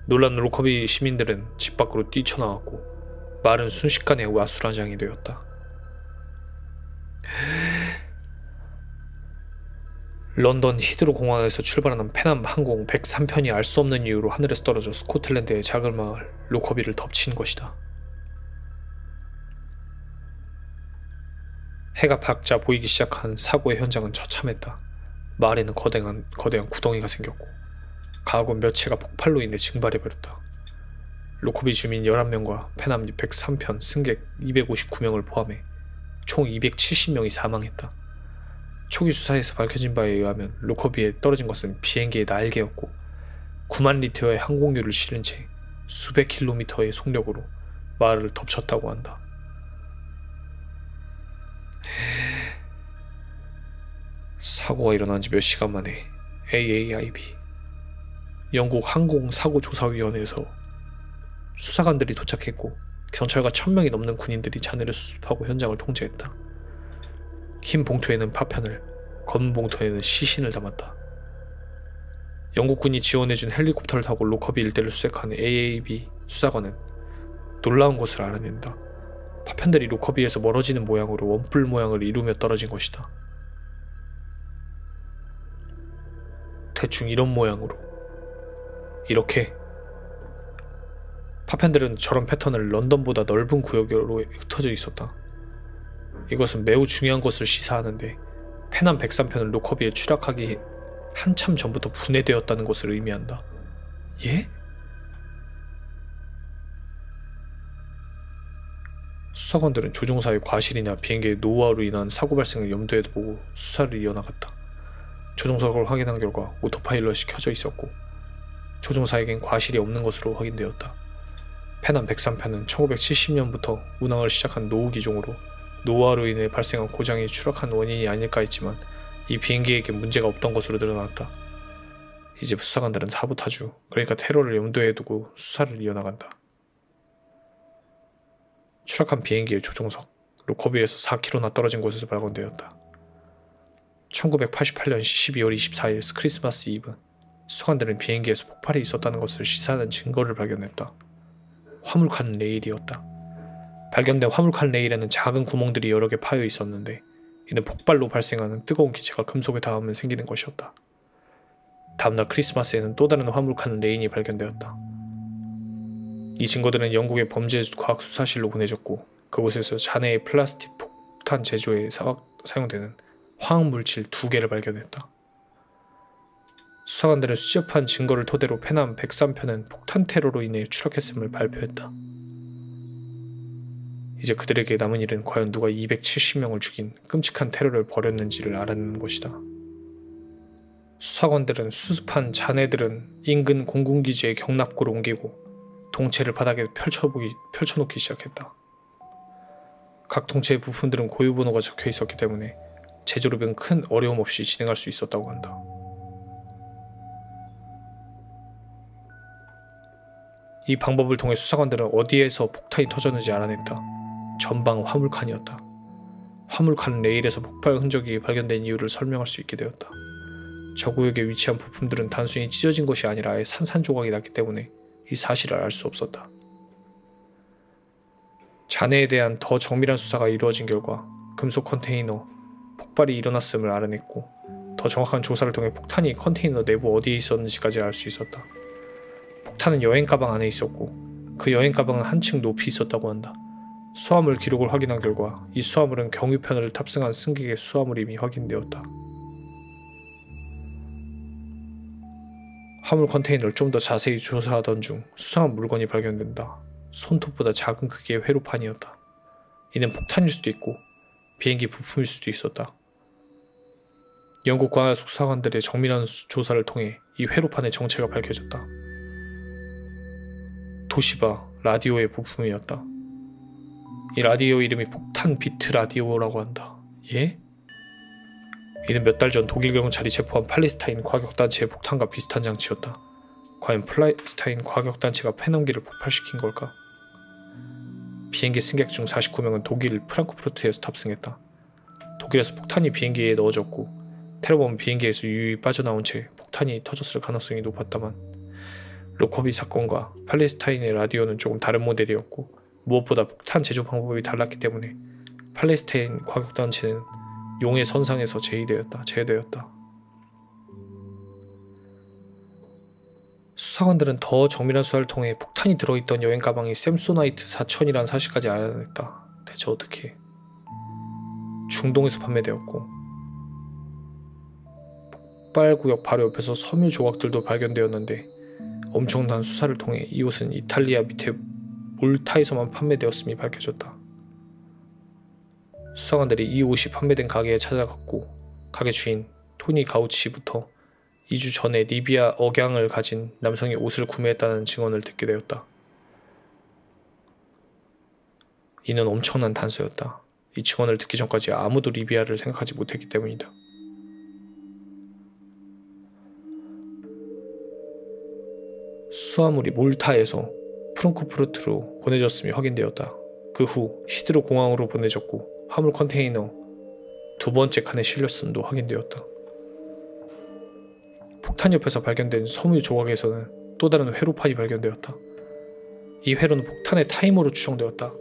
놀란 로커비 시민들은 집 밖으로 뛰쳐나왔고 마을은 순식간에 와수라장이 되었다. 런던 히드로 공항에서 출발하는 페남 항공 103편이 알 수 없는 이유로 하늘에서 떨어져 스코틀랜드의 작은 마을 로커비를 덮친 것이다. 해가 밝자 보이기 시작한 사고의 현장은 처참했다. 마을에는 거대한 구덩이가 생겼고 가옥은 몇 채가 폭발로 인해 증발해버렸다. 로커비 주민 11명과 페남 103편 승객 259명을 포함해 총 270명이 사망했다. 초기 수사에서 밝혀진 바에 의하면 로커비에 떨어진 것은 비행기의 날개였고 9만 리터의 항공유를 실은 채 수백 킬로미터의 속력으로 마을을 덮쳤다고 한다. 사고가 일어난 지 몇 시간 만에 AAIB 영국 항공사고조사위원회에서 수사관들이 도착했고 경찰과 1000명이 넘는 군인들이 잔해를 수습하고 현장을 통제했다. 흰 봉투에는 파편을, 검은 봉투에는 시신을 담았다. 영국군이 지원해준 헬리콥터를 타고 로커비 일대를 수색한 AAB 수사관은 놀라운 것을 알아낸다. 파편들이 로커비에서 멀어지는 모양으로 원뿔 모양을 이루며 떨어진 것이다. 대충 이런 모양으로. 이렇게. 파편들은 저런 패턴을 런던보다 넓은 구역으로 흩어져 있었다. 이것은 매우 중요한 것을 시사하는데 페남 103편은 로커비에 추락하기 한참 전부터 분해되었다는 것을 의미한다. 예? 수사관들은 조종사의 과실이나 비행기의 노후화로 인한 사고 발생을 염두에 두고 수사를 이어나갔다. 조종석을 확인한 결과 오토파일럿이 켜져 있었고 조종사에겐 과실이 없는 것으로 확인되었다. 페남 103편은 1970년부터 운항을 시작한 노후 기종으로 노후화로 인해 발생한 고장이 추락한 원인이 아닐까 했지만 이 비행기에게 문제가 없던 것으로 드러났다. 이제 수사관들은 사보타주, 그러니까 테러를 염두에 두고 수사를 이어나간다. 추락한 비행기의 조종석, 로커비에서 4km나 떨어진 곳에서 발견되었다. 1988년 12월 24일 크리스마스 이브, 수사관들은 비행기에서 폭발이 있었다는 것을 시사하는 증거를 발견했다. 화물칸 레일이었다. 발견된 화물칸 레일에는 작은 구멍들이 여러 개 파여 있었는데 이는 폭발로 발생하는 뜨거운 기체가 금속에 닿으면 생기는 것이었다. 다음날 크리스마스에는 또 다른 화물칸 레인이 발견되었다. 이 증거들은 영국의 범죄과학수사실로 보내졌고 그곳에서 잔해의 플라스틱 폭탄 제조에 사용되는 화학물질 2개를 발견했다. 수사관들은 수집한 증거를 토대로 페남 103편은 폭탄 테러로 인해 추락했음을 발표했다. 이제 그들에게 남은 일은 과연 누가 270명을 죽인 끔찍한 테러를 벌였는지를 알아내는 것이다. 수사관들은 수습한 잔해들은 인근 공군기지에 경납고를 옮기고 동체를 바닥에 펼쳐놓기 시작했다. 각 동체의 부품들은 고유번호가 적혀 있었기 때문에 제조업은 큰 어려움 없이 진행할 수 있었다고 한다. 이 방법을 통해 수사관들은 어디에서 폭탄이 터졌는지 알아냈다. 전방 화물칸이었다. 화물칸 레일에서 폭발 흔적이 발견된 이유를 설명할 수 있게 되었다. 저 구역에 위치한 부품들은 단순히 찢어진 것이 아니라 아예 산산조각이 났기 때문에 이 사실을 알 수 없었다. 잔해에 대한 더 정밀한 수사가 이루어진 결과 금속 컨테이너 폭발이 일어났음을 알아냈고 더 정확한 조사를 통해 폭탄이 컨테이너 내부 어디에 있었는지까지 알 수 있었다. 폭탄은 여행 가방 안에 있었고 그 여행 가방은 한층 높이 있었다고 한다. 수화물 기록을 확인한 결과 이 수화물은 경유편을 탑승한 승객의 수화물임이 확인되었다. 화물 컨테이너를 좀 더 자세히 조사하던 중 수상한 물건이 발견된다. 손톱보다 작은 크기의 회로판이었다. 이는 폭탄일 수도 있고 비행기 부품일 수도 있었다. 영국 관할 수사관들의 정밀한 조사를 통해 이 회로판의 정체가 밝혀졌다. 도시바 라디오의 부품이었다. 이 라디오 이름이 폭탄 비트 라디오라고 한다. 예? 이는 몇 달 전 독일 경찰이 체포한 팔레스타인 과격단체의 폭탄과 비슷한 장치였다. 과연 팔레스타인 과격단체가 페넘기를 폭발시킨 걸까? 비행기 승객 중 49명은 독일 프랑크푸르트에서 탑승했다. 독일에서 폭탄이 비행기에 넣어졌고 테러범은 비행기에서 유유히 빠져나온 채 폭탄이 터졌을 가능성이 높았다만 로커비 사건과 팔레스타인의 라디오는 조금 다른 모델이었고 무엇보다 폭탄 제조 방법이 달랐기 때문에 팔레스타인 과격단체는 용의 선상에서 제외되었다. 수사관들은 더 정밀한 수사를 통해 폭탄이 들어있던 여행 가방이 샘소나이트 4000이라는 사실까지 알아냈다. 대체 어떻게? 중동에서 판매되었고 폭발구역 바로 옆에서 섬유 조각들도 발견되었는데 엄청난 수사를 통해 이 옷은 이탈리아 밑에 몰타에서만 판매되었음이 밝혀졌다. 수사관들이 이 옷이 판매된 가게에 찾아갔고 가게 주인 토니 가우치부터 2주 전에 리비아 억양을 가진 남성이 옷을 구매했다는 증언을 듣게 되었다. 이는 엄청난 단서였다. 이 증언을 듣기 전까지 아무도 리비아를 생각하지 못했기 때문이다. 수화물이 몰타에서 프랑크푸르트로 보내졌음이 확인되었다. 그 후 히드로 공항으로 보내졌고 화물 컨테이너 두 번째 칸에 실렸음도 확인되었다. 폭탄 옆에서 발견된 섬유 조각에서는 또 다른 회로판이 발견되었다. 이 회로는 폭탄의 타이머로 추정되었다.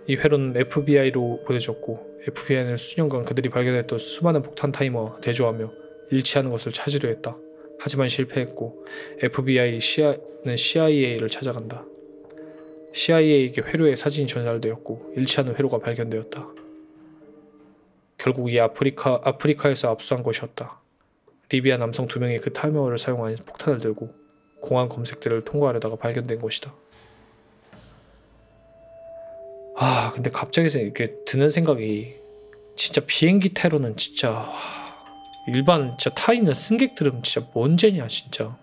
이 회로는 FBI로 보내졌고 FBI는 수년간 그들이 발견했던 수많은 폭탄 타이머와 대조하며 일치하는 것을 찾으려 했다. 하지만 실패했고 FBI는 CIA를 찾아간다. CIA에게 회로의 사진이 전달되었고 일치하는 회로가 발견되었다. 결국 이 아프리카에서 압수한 것이었다. 리비아 남성 2명이 그 타이머를 사용한 폭탄을 들고 공항 검색대를 통과하려다가 발견된 것이다. 근데 갑자기 이렇게 드는 생각이 진짜 비행기 테러는 진짜 일반 진짜 타 있는 승객들은 진짜 뭔 죄냐 진짜.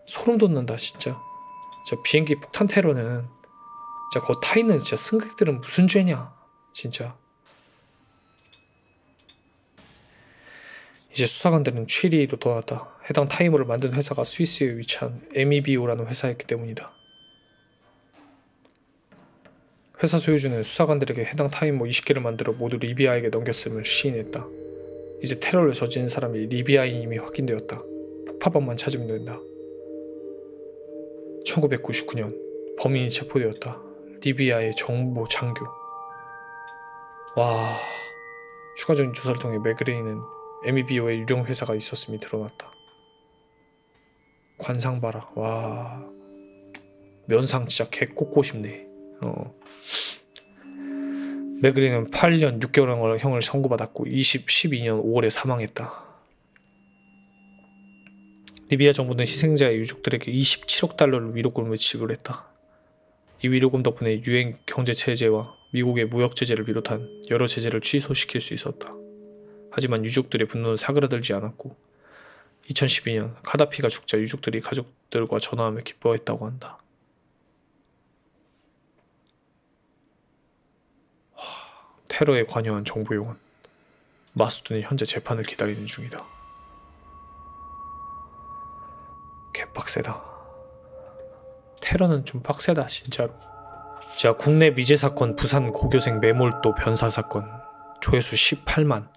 소름 돋는다 진짜. 진짜 비행기 폭탄 테러는 진짜 거기 타 있는 진짜 승객들은 무슨 죄냐 진짜. 이제 수사관들은 취리로 떠났다. 해당 타이머를 만든 회사가 스위스에 위치한 MEBO라는 회사였기 때문이다. 회사 소유주는 수사관들에게 해당 타이머 20개를 만들어 모두 리비아에게 넘겼음을 시인했다. 이제 테러를 저지른 사람이 리비아인임이 확인되었다. 폭파범만 찾으면 된다. 1999년 범인이 체포되었다. 리비아의 정보 장교. 와, 추가적인 조사를 통해 맥그레이는 MEBO의 유령 회사가 있었음이 드러났다. 관상 봐라. 와, 면상 진짜 개 꽂고 싶네. 맥그레이는 8년 6개월형을 선고받았고 12년 5월에 사망했다. 리비아 정부는 희생자의 유족들에게 27억 달러를 위로금을 지불했다. 이 위로금 덕분에 유엔 경제체제와 미국의 무역제재를 비롯한 여러 제재를 취소시킬 수 있었다. 하지만 유족들의 분노는 사그라들지 않았고 2012년 카다피가 죽자 유족들이 가족들과 전화하며 기뻐했다고 한다. 테러에 관여한 정부 요원 마수드는 현재 재판을 기다리는 중이다. 개빡세다. 테러는 좀 빡세다 진짜로. 자, 국내 미제 사건 부산 고교생 매몰도 변사 사건 조회수 18만,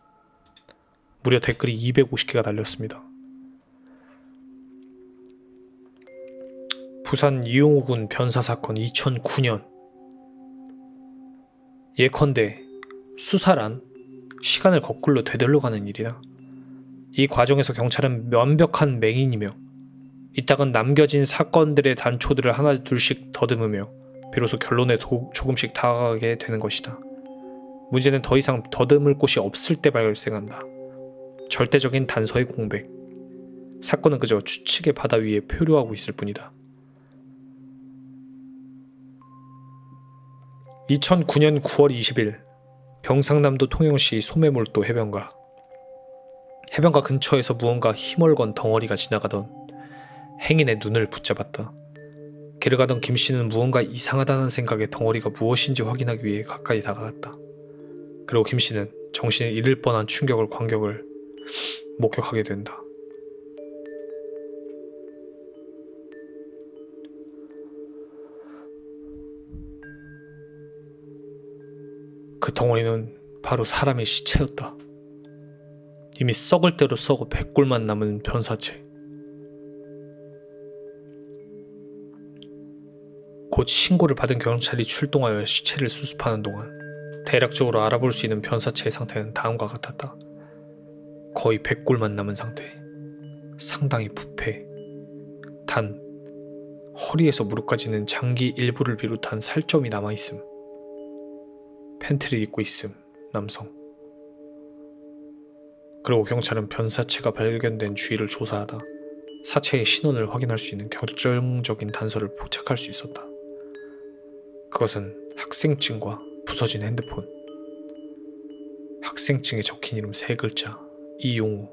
무려 댓글이 250개가 달렸습니다. 부산 이용우 군 변사 사건 2009년. 예컨대 수사란 시간을 거꾸로 되돌려가는 일이다. 이 과정에서 경찰은 완벽한 맹인이며 이따금 남겨진 사건들의 단초들을 하나 둘씩 더듬으며 비로소 결론에 조금씩 다가가게 되는 것이다. 문제는 더 이상 더듬을 곳이 없을 때 발생한다. 절대적인 단서의 공백. 사건은 그저 추측의 바다 위에 표류하고 있을 뿐이다. 2009년 9월 20일 경상남도 통영시 소매몰도 해변가 근처에서 무언가 희멀건 덩어리가 지나가던 행인의 눈을 붙잡았다. 길을 가던 김씨는 무언가 이상하다는 생각에 덩어리가 무엇인지 확인하기 위해 가까이 다가갔다. 그리고 김씨는 정신을 잃을 뻔한 광경을 목격하게 된다. 그 덩어리는 바로 사람의 시체였다. 이미 썩을 대로 썩어 백골만 남은 변사체. 곧 신고를 받은 경찰이 출동하여 시체를 수습하는 동안 대략적으로 알아볼 수 있는 변사체의 상태는 다음과 같았다. 거의 백골만 남은 상태. 상당히 부패. 단 허리에서 무릎까지는 장기 일부를 비롯한 살점이 남아있음. 팬티를 입고 있음. 남성. 그리고 경찰은 변사체가 발견된 주위를 조사하다 사체의 신원을 확인할 수 있는 결정적인 단서를 포착할 수 있었다. 그것은 학생증과 부서진 핸드폰. 학생증에 적힌 이름 3글자. 이용우.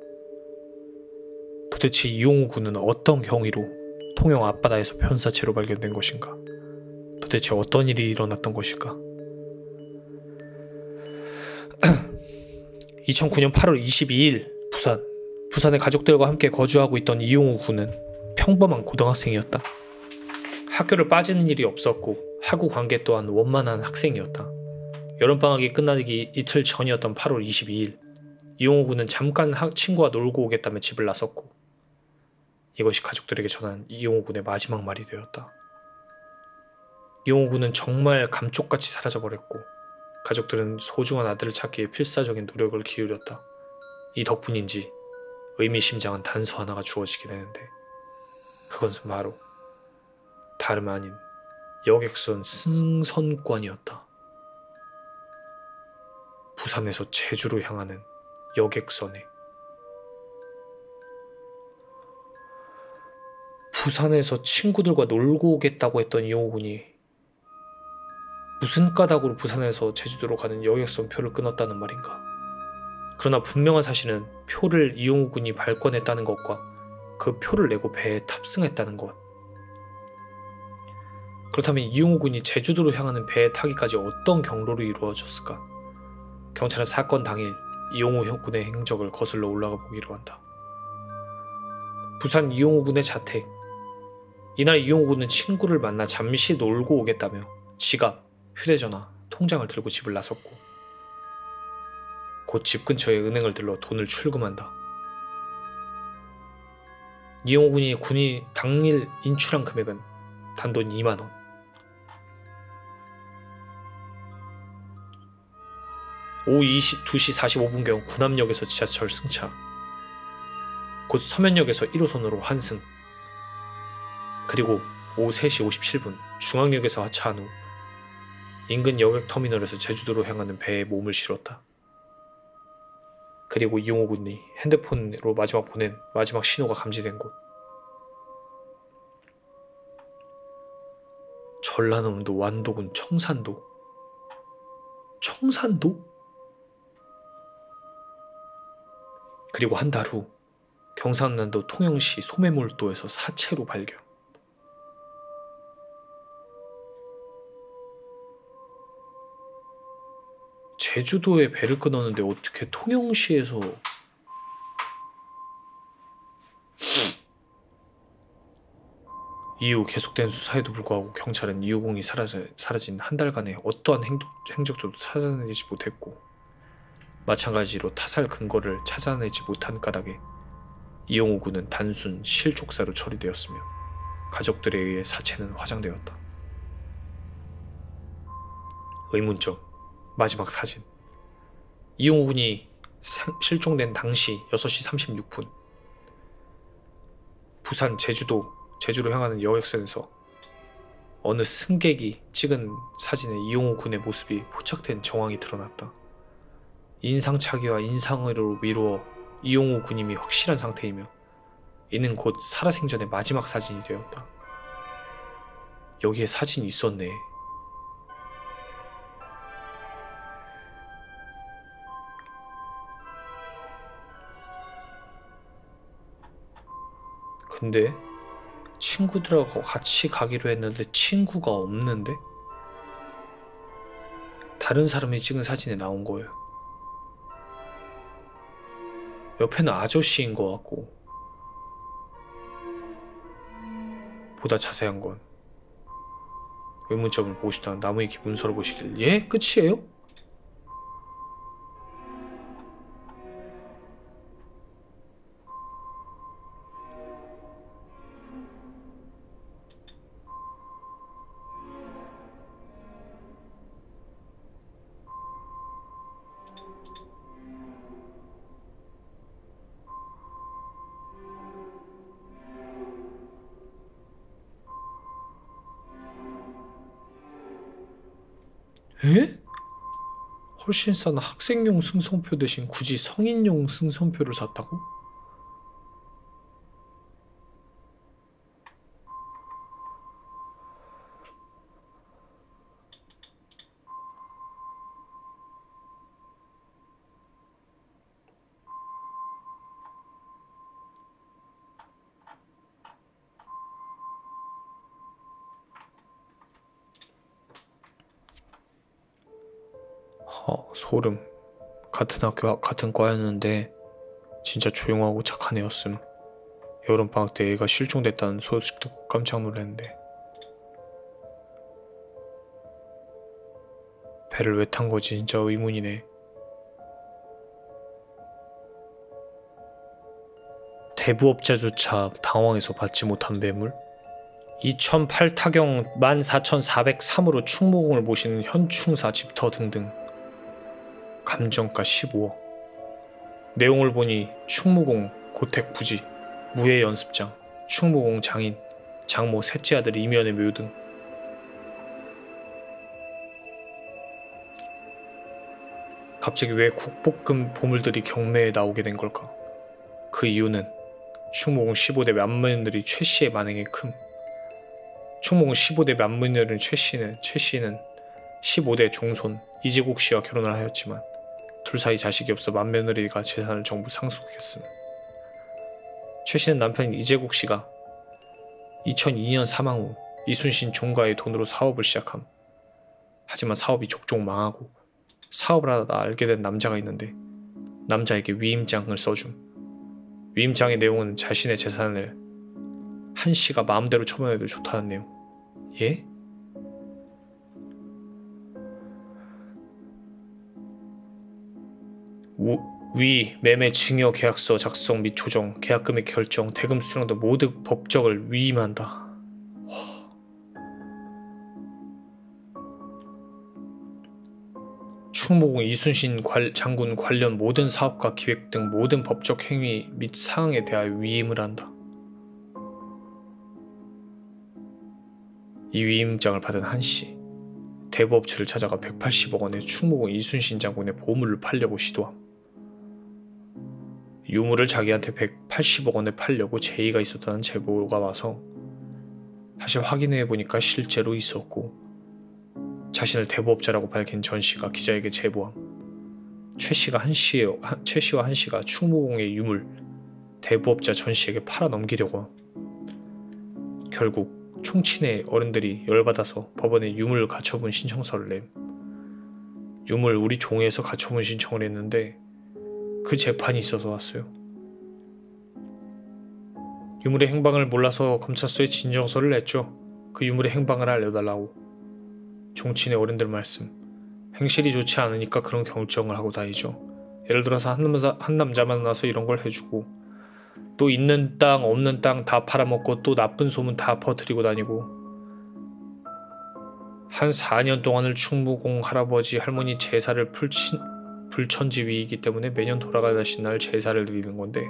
도대체 이용우 군은 어떤 경위로 통영 앞바다에서 변사체로 발견된 것인가? 도대체 어떤 일이 일어났던 것일까? 2009년 8월 22일 부산에 가족들과 함께 거주하고 있던 이용우 군은 평범한 고등학생이었다. 학교를 빠지는 일이 없었고 학우 관계 또한 원만한 학생이었다. 여름방학이 끝나기 이틀 전이었던 8월 22일 이용우 군은 잠깐 친구와 놀고 오겠다며 집을 나섰고 이것이 가족들에게 전한 이용우 군의 마지막 말이 되었다. 이용우 군은 정말 감쪽같이 사라져버렸고 가족들은 소중한 아들을 찾기에 필사적인 노력을 기울였다. 이 덕분인지 의미심장한 단서 하나가 주어지게 되는데 그것은 바로 다름 아닌 여객선 승선권이었다. 부산에서 제주로 향하는 여객선에 부산에서 친구들과 놀고 오겠다고 했던 이용우 군이 무슨 까닭으로 부산에서 제주도로 가는 여객선 표를 끊었다는 말인가? 그러나 분명한 사실은 표를 이용우 군이 발권했다는 것과 그 표를 내고 배에 탑승했다는 것. 그렇다면 이용우 군이 제주도로 향하는 배에 타기까지 어떤 경로로 이루어졌을까? 경찰은 사건 당일 이용우 군의 행적을 거슬러 올라가 보기로 한다. 부산 이용우 군의 자택. 이날 이용우 군은 친구를 만나 잠시 놀고 오겠다며 지갑, 휴대전화, 통장을 들고 집을 나섰고 곧 집 근처의 은행을 들러 돈을 출금한다. 이용우 군이 당일 인출한 금액은 단돈 2만원. 오후 2시 45분경 군함역에서 지하철 승차, 곧 서면역에서 1호선으로 환승, 그리고 오후 3시 57분 중앙역에서 하차한 후 인근 여객터미널에서 제주도로 향하는 배에 몸을 실었다. 그리고 이용우 군이 핸드폰으로 보낸 마지막 신호가 감지된 곳. 전라남도 완도군 청산도. 청산도? 그리고 한 달 후 경상남도 통영시 소매몰도에서 사체로 발견. 제주도에 배를 끊었는데 어떻게 통영시에서. 이후 계속된 수사에도 불구하고 경찰은 이호공이 사라진 한 달간의 어떠한 행적조도 찾아내지 못했고, 마찬가지로 타살 근거를 찾아내지 못한 까닭에 이용우 군은 단순 실족사로 처리되었으며 가족들에 의해 사체는 화장되었다. 의문점. 마지막 사진. 이용우 군이 실종된 당시 6시 36분 부산 제주로 향하는 여객선에서 어느 승객이 찍은 사진에 이용우 군의 모습이 포착된 정황이 드러났다. 인상착의와 인상으로 미루어 이용우 군임이 확실한 상태이며 이는 곧 살아생전의 마지막 사진이 되었다. 여기에 사진이 있었네. 근데 친구들하고 같이 가기로 했는데 친구가 없는데? 다른 사람이 찍은 사진에 나온 거예요. 옆에는 아저씨인 것 같고, 보다 자세한 건 의문점을 보고 싶다는 나무위키 문서를 보시길. 예? 끝이에요? 에? 훨씬 싼 학생용 승선표 대신 굳이 성인용 승선표를 샀다고? 소름. 같은 학교 같은 과였는데 진짜 조용하고 착한 애였음. 여름방학 때 애가 실종됐다는 소식 듣고 깜짝 놀랐는데. 배를 왜 탄 거지? 진짜 의문이네. 대부업자조차 당황해서 받지 못한 매물? 2008 타경 14,403으로 충무공을 모시는 현충사 집터 등등. 감정가 15억. 내용을 보니 충무공 고택 부지, 무예 연습장, 충무공 장인, 장모 셋째 아들 이면의 묘 등. 갑자기 왜 국보급 보물들이 경매에 나오게 된 걸까? 그 이유는 충무공 15대 맏며느리 최 씨의 만행이 큼. 충무공 15대 맏며느리 최 씨는 15대 종손 이재국 씨와 결혼을 하였지만 둘 사이 자식이 없어 맏며느리가 재산을 전부 상속했음. 최 씨는 남편인 이재국 씨가 2002년 사망 후 이순신 종가의 돈으로 사업을 시작함. 하지만 사업이 족족 망하고 사업을 하다 알게 된 남자가 있는데 남자에게 위임장을 써줌. 위임장의 내용은 자신의 재산을 한 씨가 마음대로 처분해도 좋다는 내용. 예? 위, 매매 증여 계약서 작성 및 조정, 계약금액 결정, 대금 수령 등 모든 법적을 위임한다. 충무공 이순신 장군 관련 모든 사업과 기획 등 모든 법적 행위 및 사항에 대하여 위임을 한다. 이 위임장을 받은 한씨, 대부업체를 찾아가 180억 원의 충무공 이순신 장군의 보물을 팔려고 시도함. 유물을 자기한테 180억 원에 팔려고 제의가 있었다는 제보가 와서 사실 확인해 보니까 실제로 있었고 자신을 대부업자라고 밝힌 전 씨가 기자에게 제보함. 최 씨와 한 씨가 충무공의 유물 대부업자 전 씨에게 팔아 넘기려고 함. 결국 총친의 어른들이 열받아서 법원에 유물 가처분 신청서를 냄. 유물 우리 종에서 가처분 신청을 했는데 그 재판이 있어서 왔어요. 유물의 행방을 몰라서 검찰서에 진정서를 냈죠. 그 유물의 행방을 알려달라고. 종친의 어른들 말씀. 행실이 좋지 않으니까 그런 결정을 하고 다니죠. 예를 들어서 한 남자 만나서 이런 걸 해주고 또 있는 땅 없는 땅 다 팔아먹고 또 나쁜 소문 다 퍼뜨리고 다니고 한 4년 동안을 충무공 할아버지 할머니 제사를 불천지위이기 때문에 매년 돌아가신 날 제사를 드리는 건데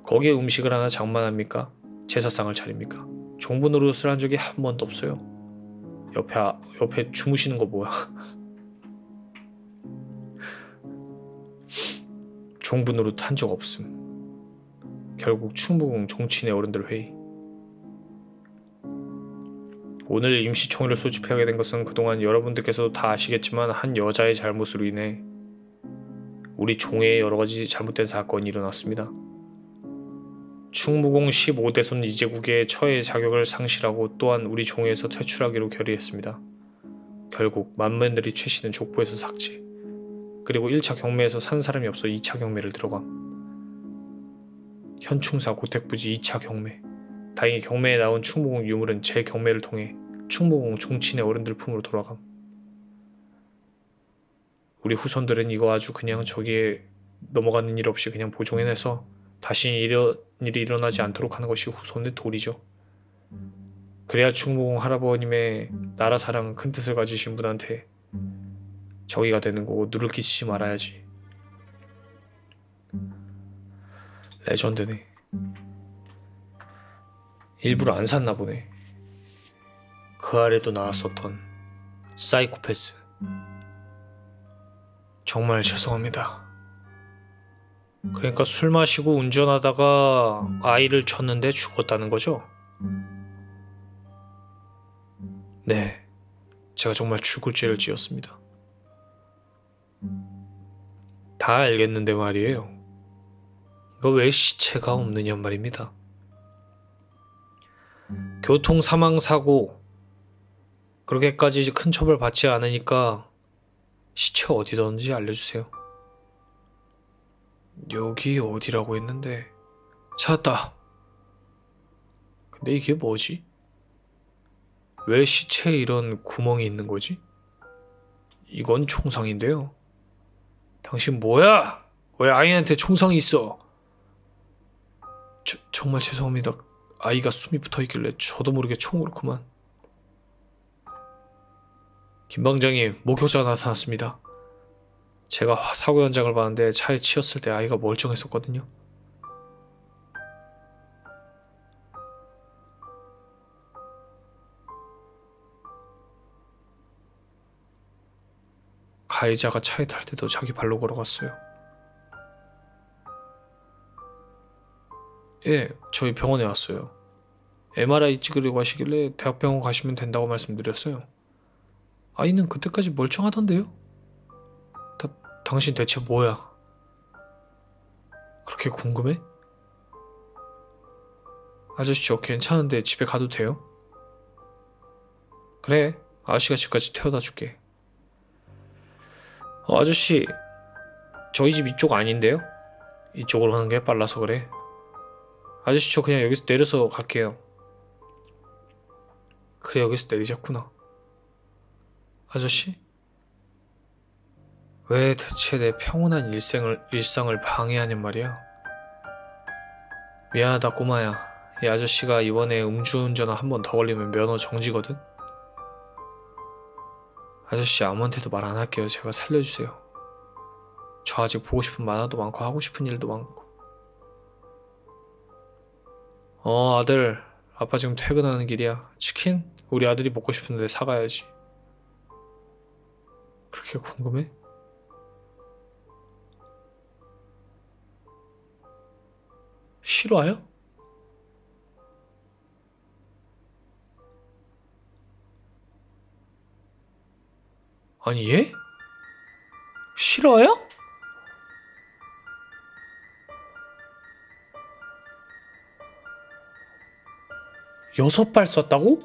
거기에 음식을 하나 장만합니까? 제사상을 차립니까? 종부 노릇을 한 적이 한 번도 없어요. 옆에 주무시는 거 뭐야? 종부 노릇 한 적 없음. 결국 충무공 종친의 어른들 회의. 오늘 임시총회를 소집하게 된 것은 그동안 여러분들께서도 다 아시겠지만 한 여자의 잘못으로 인해 우리 종회에 여러가지 잘못된 사건이 일어났습니다. 충무공 15대손 이제국의 처의 자격을 상실하고 또한 우리 종회에서 퇴출하기로 결의했습니다. 결국 만면들이 최 씨는 족보에서 삭제, 그리고 1차 경매에서 산 사람이 없어 2차 경매를 들어감. 현충사 고택부지 2차 경매. 다행히 경매에 나온 충무공 유물은 재경매를 통해 충무공 종친의 어른들 품으로 돌아감. 우리 후손들은 이거 아주 그냥 저기에 넘어가는 일 없이 그냥 보존해내서 다시 이런 일이 일어나지 않도록 하는 것이 후손의 도리죠. 그래야 충무공 할아버님의 나라 사랑 큰 뜻을 가지신 분한테 저기가 되는 거고 누를 끼치지 말아야지. 레전드네. 일부러 안 샀나 보네. 그 아래도 나왔었던 사이코패스. 정말 죄송합니다. 그러니까 술 마시고 운전하다가 아이를 쳤는데 죽었다는 거죠? 네, 제가 정말 죽을 죄를 지었습니다. 다 알겠는데 말이에요. 이거 왜 시체가 없느냐 말입니다. 교통사망사고 그렇게까지 큰 처벌 받지 않으니까 시체 어디던지 알려주세요. 여기 어디라고 했는데 찾았다. 근데 이게 뭐지? 왜 시체에 이런 구멍이 있는 거지? 이건 총상인데요. 당신 뭐야? 왜 아이한테 총상이 있어? 정말 죄송합니다. 아이가 숨이 붙어있길래 저도 모르게 총으로 그만. 김방장님, 목격자가 나타났습니다. 제가 사고 현장을 봤는데 차에 치였을 때 아이가 멀쩡했었거든요. 가해자가 차에 탈 때도 자기 발로 걸어갔어요. 예, 저희 병원에 왔어요. MRI 찍으려고 하시길래 대학병원 가시면 된다고 말씀드렸어요. 아이는 그때까지 멀쩡하던데요? 당신 대체 뭐야? 그렇게 궁금해? 아저씨 저 괜찮은데 집에 가도 돼요? 그래, 아저씨가 집까지 태워다 줄게. 아저씨, 저희 집 이쪽 아닌데요? 이쪽으로 가는 게 빨라서 그래. 아저씨 저 그냥 여기서 내려서 갈게요. 그래, 여기서 내리자꾸나. 아저씨? 왜 대체 내 평온한 일상을 방해하냔 말이야? 미안하다 꼬마야. 이 아저씨가 이번에 음주운전 한 번 더 걸리면 면허 정지거든? 아저씨 아무한테도 말 안 할게요. 제발 살려주세요. 저 아직 보고 싶은 만화도 많고 하고 싶은 일도 많고. 아들, 아빠 지금 퇴근하는 길이야. 치킨? 우리 아들이 먹고 싶은데 사가야지. 그렇게 궁금해? 싫어요? 아니 얘? 실화야? 여섯 발 쐈다고?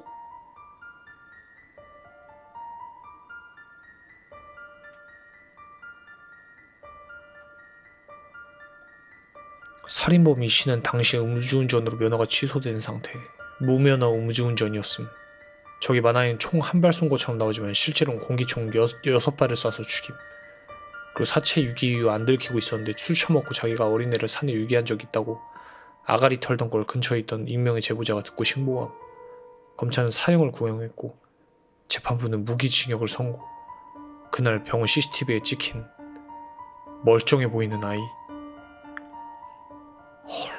살인범 이 씨는 당시 음주운전으로 면허가 취소된 상태. 무면허 음주운전이었음. 저기 만화엔 총 한 발 쏜 것처럼 나오지만 실제로는 공기총 6발을 쏴서 죽임. 그리고 사체 유기 이후 안 들키고 있었는데 술 처먹고 자기가 어린애를 산에 유기한 적이 있다고 아가리 털던 걸 근처에 있던 익명의 제보자가 듣고 신고함. 검찰은 사형을 구형했고 재판부는 무기징역을 선고. 그날 병원 CCTV에 찍힌 멀쩡해 보이는 아이. 헐.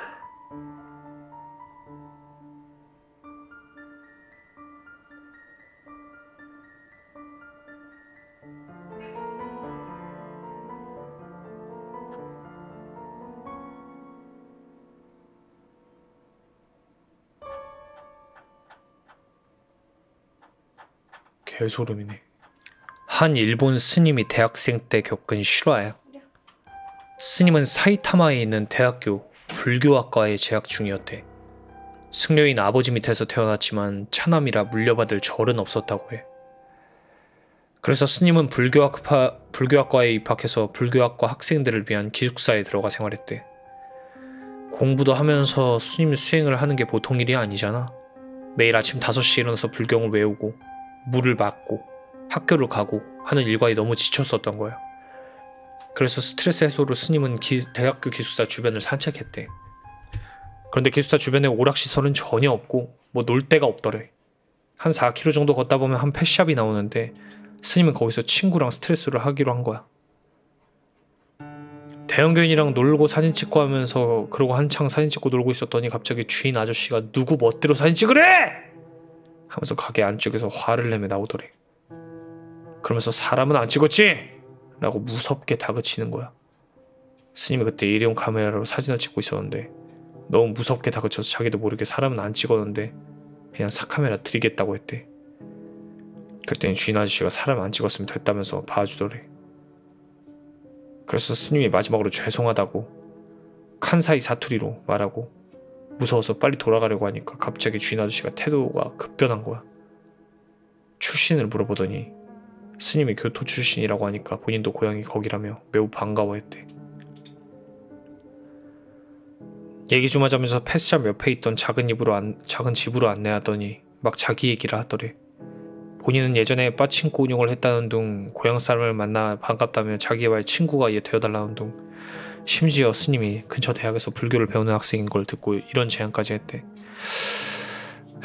개소름이네. 한 일본 스님이 대학생 때 겪은 실화야. 스님은 사이타마에 있는 대학교 불교학과에 재학 중이었대. 승려인 아버지 밑에서 태어났지만 차남이라 물려받을 절은 없었다고 해. 그래서 스님은 불교학과에 입학해서 불교학과 학생들을 위한 기숙사에 들어가 생활했대. 공부도 하면서 스님 수행을 하는 게 보통 일이 아니잖아. 매일 아침 5시에 일어나서 불경을 외우고 물을 맞고 학교를 가고 하는 일과에 너무 지쳤었던 거야. 그래서 스트레스 해소로 스님은 대학교 기숙사 주변을 산책했대. 그런데 기숙사 주변에 오락시설은 전혀 없고 뭐 놀 데가 없더래. 한 4km 정도 걷다 보면 한 펫샵이 나오는데 스님은 거기서 친구랑 스트레스를 하기로 한 거야. 대형견이랑 놀고 사진 찍고 하면서 그러고 한창 사진 찍고 놀고 있었더니 갑자기 주인 아저씨가 누구 멋대로 사진 찍으래! 하면서 가게 안쪽에서 화를 내며 나오더래. 그러면서 사람은 안 찍었지? 라고 무섭게 다그치는 거야. 스님이 그때 일회용 카메라로 사진을 찍고 있었는데 너무 무섭게 다그쳐서 자기도 모르게 사람은 안 찍었는데 그냥 삭카메라 드리겠다고 했대. 그랬더니 주인 아저씨가 사람 안 찍었으면 됐다면서 봐주더래. 그래서 스님이 마지막으로 죄송하다고 칸사이 사투리로 말하고 무서워서 빨리 돌아가려고 하니까 갑자기 주인 아저씨가 태도가 급변한 거야. 출신을 물어보더니 스님이 교토 출신이라고 하니까 본인도 고향이 거기라며 매우 반가워했대. 얘기 좀 하자면서 펫샵 옆에 있던 작은 집으로 안내하더니 막 자기 얘기를 하더래. 본인은 예전에 빠친코 운영을 했다는 둥 고향 사람을 만나 반갑다며 자기와의 친구가 되어달라는 둥 심지어 스님이 근처 대학에서 불교를 배우는 학생인 걸 듣고 이런 제안까지 했대.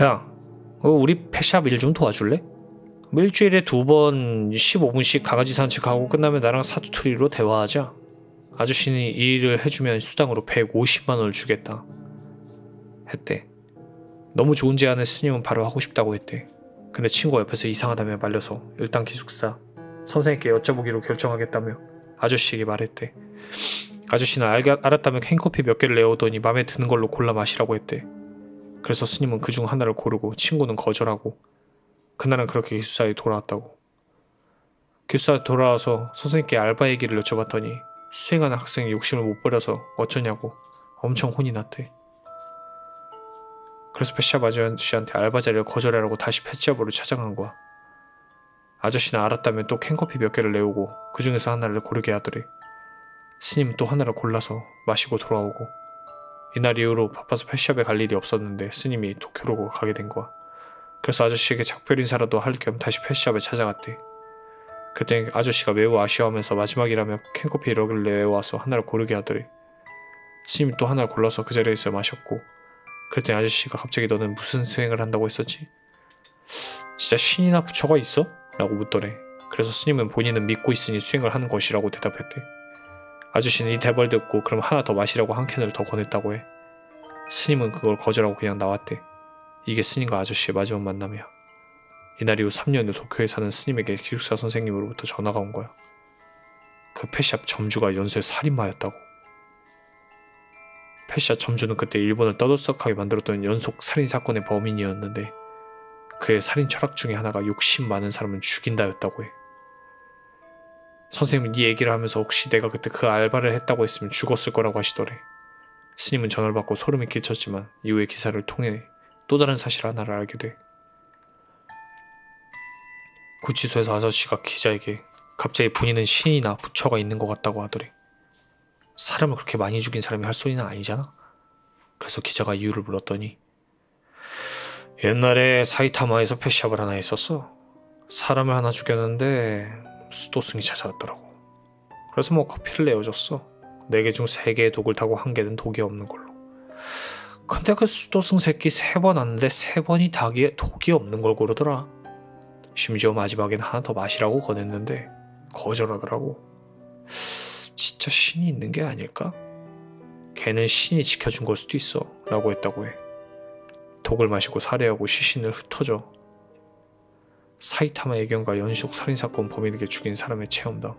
야, 우리 펫샵 일 좀 도와줄래? 뭐 일주일에 2번 15분씩 강아지 산책하고 끝나면 나랑 사투리로 대화하자. 아저씨는 이 일을 해주면 수당으로 150만 원을 주겠다 했대. 너무 좋은 제안을 스님은 바로 하고 싶다고 했대. 근데 친구가 옆에서 이상하다며 말려서 일단 기숙사 선생님께 여쭤보기로 결정하겠다며 아저씨에게 말했대. 아저씨는 알았다며 캔커피 몇 개를 내오더니 맘에 드는 걸로 골라 마시라고 했대. 그래서 스님은 그중 하나를 고르고 친구는 거절하고 그날은 그렇게 기숙사에 돌아왔다고. 기숙사에 돌아와서 선생님께 알바 얘기를 여쭤봤더니 수행하는 학생이 욕심을 못 버려서 어쩌냐고 엄청 혼이 났대. 그래서 펫샵 아저씨한테 알바 자리를 거절하라고 다시 펫샵으로 찾아간 거야. 아저씨는 알았다며 또 캔커피 몇 개를 내오고 그 중에서 하나를 고르게 하더래. 스님은 또 하나를 골라서 마시고 돌아오고 이날 이후로 바빠서 펫샵에 갈 일이 없었는데 스님이 도쿄로 가게 된 거야. 그래서 아저씨에게 작별 인사라도 할 겸 다시 펫샵에 찾아갔대. 그때 아저씨가 매우 아쉬워하면서 마지막이라며 캔커피 1억을 내와서 하나를 고르게 하더래. 스님이 또 하나를 골라서 그 자리에서 마셨고 그랬더니 아저씨가 갑자기 너는 무슨 수행을 한다고 했었지? 진짜 신이나 부처가 있어? 라고 묻더래. 그래서 스님은 본인은 믿고 있으니 수행을 하는 것이라고 대답했대. 아저씨는 이 대벌 듣고 그럼 하나 더 마시라고 한 캔을 더 권했다고 해. 스님은 그걸 거절하고 그냥 나왔대. 이게 스님과 아저씨의 마지막 만남이야. 이날 이후 3년 후 도쿄에 사는 스님에게 기숙사 선생님으로부터 전화가 온 거야. 그 펫샵 점주가 연쇄 살인마였다고. 펫샵 점주는 그때 일본을 떠들썩하게 만들었던 연속 살인사건의 범인이었는데 그의 살인 철학 중에 하나가 욕심 많은 사람은 죽인다였다고 해. 선생님은 이 얘기를 하면서 혹시 내가 그때 그 알바를 했다고 했으면 죽었을 거라고 하시더래. 스님은 전화를 받고 소름이 끼쳤지만 이후에 기사를 통해 또 다른 사실 하나를 알게 돼. 구치소에서 아저씨가 기자에게 갑자기 본인은 신이나 부처가 있는 것 같다고 하더래. 사람을 그렇게 많이 죽인 사람이 할 소리는 아니잖아. 그래서 기자가 이유를 물었더니 옛날에 사이타마에서 펫샵을 하나 했었어. 사람을 하나 죽였는데 수도승이 찾아왔더라고. 그래서 뭐 커피를 내어줬어. 4개 중 3개의 독을 타고 1개는 독이 없는 걸로. 근데 그 수도승 새끼 3번 왔는데 3번이 독이 없는 걸 고르더라. 심지어 마지막엔 하나 더 마시라고 권했는데 거절하더라고. 진짜 신이 있는 게 아닐까? 걔는 신이 지켜준 걸 수도 있어 라고 했다고 해. 독을 마시고 살해하고 시신을 흩어져. 사이타마 애견과 연속 살인사건 범인에게 죽인 사람의 체험담.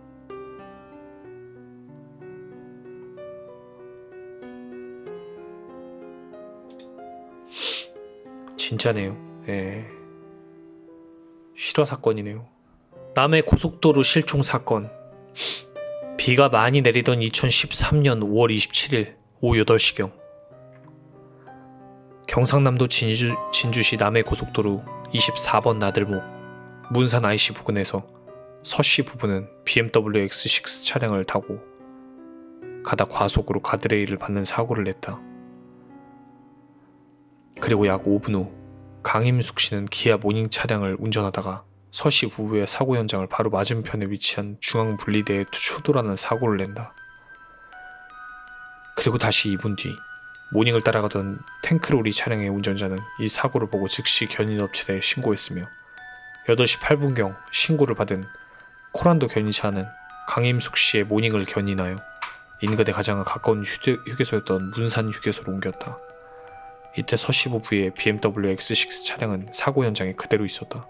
진짜네요. 예. 실화 사건이네요. 남해 고속도로 실종 사건. 비가 많이 내리던 2013년 5월 27일 오후 8시경 경상남도 진주시 남해 고속도로 24번 나들목 문산 IC 부근에서 서씨 부부는 BMW X6 차량을 타고 가다 과속으로 가드레일을 받는 사고를 냈다. 그리고 약 5분 후 강임숙 씨는 기아 모닝 차량을 운전하다가 서씨 부부의 사고 현장을 바로 맞은편에 위치한 중앙분리대에 추돌하는 사고를 낸다. 그리고 다시 2분 뒤 모닝을 따라가던 탱크로리 차량의 운전자는 이 사고를 보고 즉시 견인업체에 신고했으며 8시 8분경 신고를 받은 코란도 견인차는 강임숙 씨의 모닝을 견인하여 인근에 가장 가까운 휴게소였던 문산 휴게소로 옮겼다. 이때 서씨 부부의 BMW X6 차량은 사고 현장에 그대로 있었다.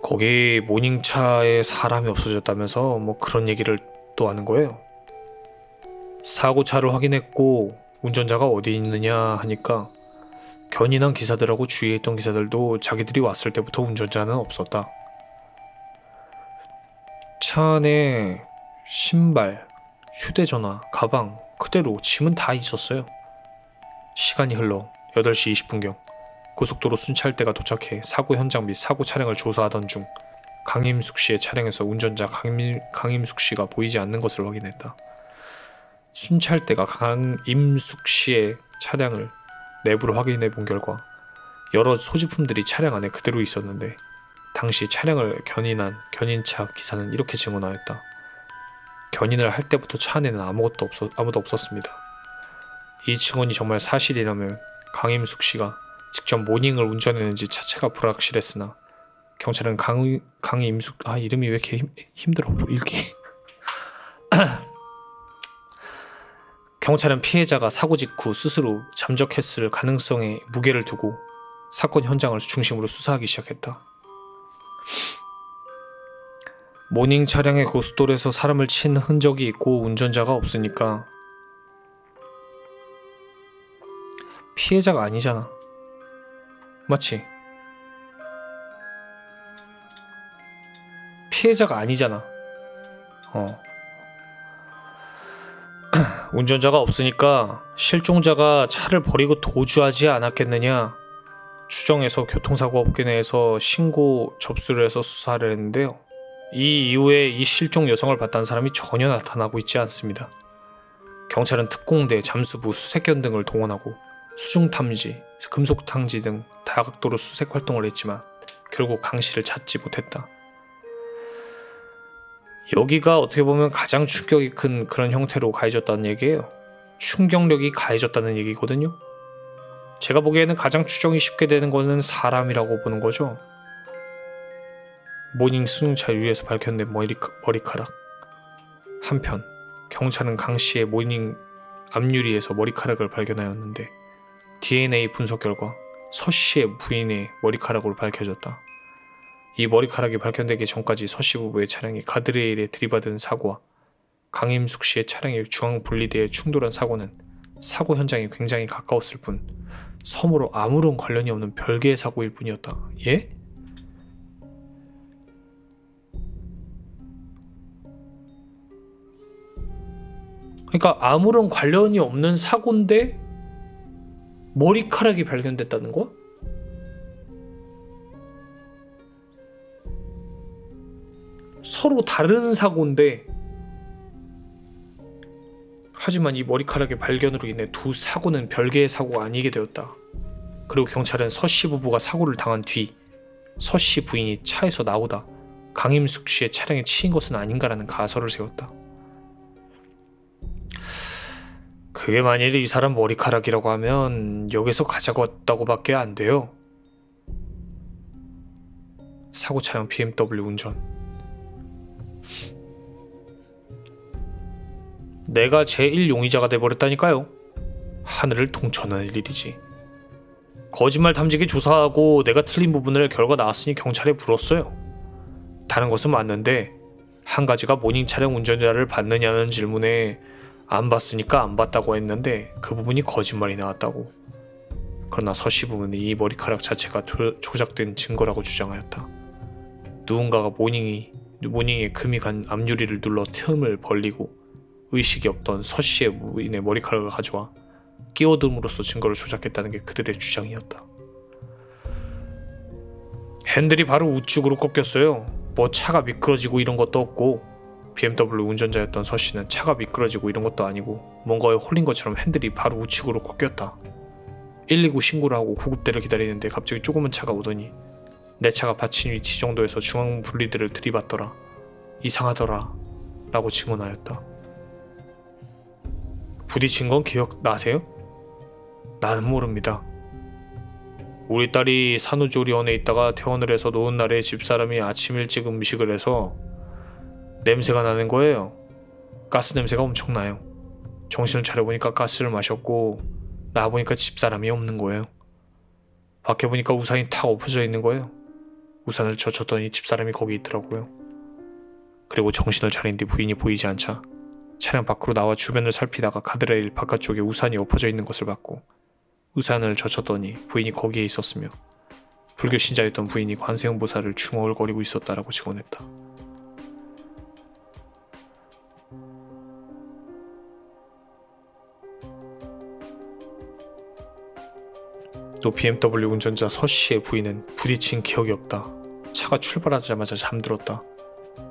거기 모닝차에 사람이 없어졌다면서 뭐 그런 얘기를 또 하는 거예요. 사고차를 확인했고 운전자가 어디 있느냐 하니까 견인한 기사들하고 주위에 있던 기사들도 자기들이 왔을 때부터 운전자는 없었다. 차 안에 신발, 휴대전화, 가방, 그대로 짐은 다 있었어요. 시간이 흘러 8시 20분경 고속도로 순찰대가 도착해 사고 현장 및 사고 차량을 조사하던 중 강임숙 씨의 차량에서 운전자 강임숙 씨가 보이지 않는 것을 확인했다. 순찰대가 강임숙 씨의 차량을 내부를 확인해 본 결과 여러 소지품들이 차량 안에 그대로 있었는데 당시 차량을 견인한 견인차 기사는 이렇게 증언하였다. 견인을 할 때부터 차 안에는 아무도 없었습니다. 이 증언이 정말 사실이라면 강임숙 씨가 직접 모닝을 운전했는지 자체가 불확실했으나 경찰은 강임숙 이름이 왜 이렇게 힘들어 읽기 경찰은 피해자가 사고 직후 스스로 잠적했을 가능성에 무게를 두고 사건 현장을 중심으로 수사하기 시작했다. 모닝 차량의 고속도로에서 사람을 친 흔적이 있고 운전자가 없으니까 피해자가 아니잖아. 맞지? 피해자가 아니잖아. 운전자가 없으니까 실종자가 차를 버리고 도주하지 않았겠느냐 추정해서 교통사고 업계 내에서 신고 접수를 해서 수사를 했는데요. 이 이후에 이 실종 여성을 봤다는 사람이 전혀 나타나고 있지 않습니다. 경찰은 특공대, 잠수부, 수색견 등을 동원하고 수중탐지, 금속탐지 등 다각도로 수색 활동을 했지만 결국 강 씨를 찾지 못했다. 여기가 어떻게 보면 가장 충격이 큰 그런 형태로 가해졌다는 얘기예요. 충격력이 가해졌다는 얘기거든요. 제가 보기에는 가장 추정이 쉽게 되는 거는 사람이라고 보는 거죠. 모닝 승용차 위에서 발견된 머리카락. 한편 경찰은 강 씨의 모닝 앞유리에서 머리카락을 발견하였는데 DNA 분석 결과 서 씨의 부인의 머리카락으로 밝혀졌다. 이 머리카락이 발견되기 전까지 서 씨 부부의 차량이 가드레일에 들이받은 사고와 강임숙 씨의 차량이 중앙 분리대에 충돌한 사고는 사고 현장이 굉장히 가까웠을 뿐 서로로 아무런 관련이 없는 별개의 사고일 뿐이었다. 예? 그러니까 아무런 관련이 없는 사고인데 머리카락이 발견됐다는 거야? 서로 다른 사고인데 하지만 이 머리카락의 발견으로 인해 두 사고는 별개의 사고가 아니게 되었다. 그리고 경찰은 서씨 부부가 사고를 당한 뒤 서씨 부인이 차에서 나오다 강임숙 씨의 차량에 치인 것은 아닌가라는 가설을 세웠다. 그게 만일 이 사람 머리카락이라고 하면 여기서 가져갔다고 밖에 안 돼요. 사고 차량 BMW 운전. 내가 제1용의자가 돼버렸다니까요. 하늘을 동천하는 일이지. 거짓말 탐지기 조사하고 내가 틀린 부분을 결과 나왔으니 경찰에 불었어요. 다른 것은 맞는데 한 가지가 모닝 차량 운전자를 봤느냐는 질문에 안 봤으니까 안 봤다고 했는데 그 부분이 거짓말이 나왔다고. 그러나 서씨 부부는 이 머리카락 자체가 조작된 증거라고 주장하였다. 누군가가 모닝에 금이 간 앞유리를 눌러 틈을 벌리고 의식이 없던 서씨의 부인의 머리카락을 가져와 끼워둠으로써 증거를 조작했다는 게 그들의 주장이었다. 핸들이 바로 우측으로 꺾였어요. 뭐 차가 미끄러지고 이런 것도 없고 BMW 운전자였던 서씨는 차가 미끄러지고 이런 것도 아니고 뭔가에 홀린 것처럼 핸들이 바로 우측으로 꺾였다. 119 신고를 하고 구급대를 기다리는데 갑자기 조그만 차가 오더니 내 차가 받친 위치 정도에서 중앙 분리대를 들이받더라. 이상하더라 라고 증언하였다. 부딪힌 건 기억나세요? 나는 모릅니다. 우리 딸이 산후조리원에 있다가 퇴원을 해서 노은 날에 집사람이 아침 일찍 음식을 해서 냄새가 나는 거예요. 가스 냄새가 엄청 나요. 정신을 차려보니까 가스를 마셨고 나와보니까 집사람이 없는 거예요. 밖에 보니까 우산이 탁 엎어져 있는 거예요. 우산을 젖혔더니 집사람이 거기 있더라고요. 그리고 정신을 차린 뒤 부인이 보이지 않자 차량 밖으로 나와 주변을 살피다가 가드레일 바깥쪽에 우산이 엎어져 있는 것을 봤고 우산을 젖혔더니 부인이 거기에 있었으며 불교 신자였던 부인이 관세음보살을 중얼거리고 있었다라고 증언했다. 또 BMW 운전자 서씨의 부인은 부딪힌 기억이 없다. 차가 출발하자마자 잠들었다.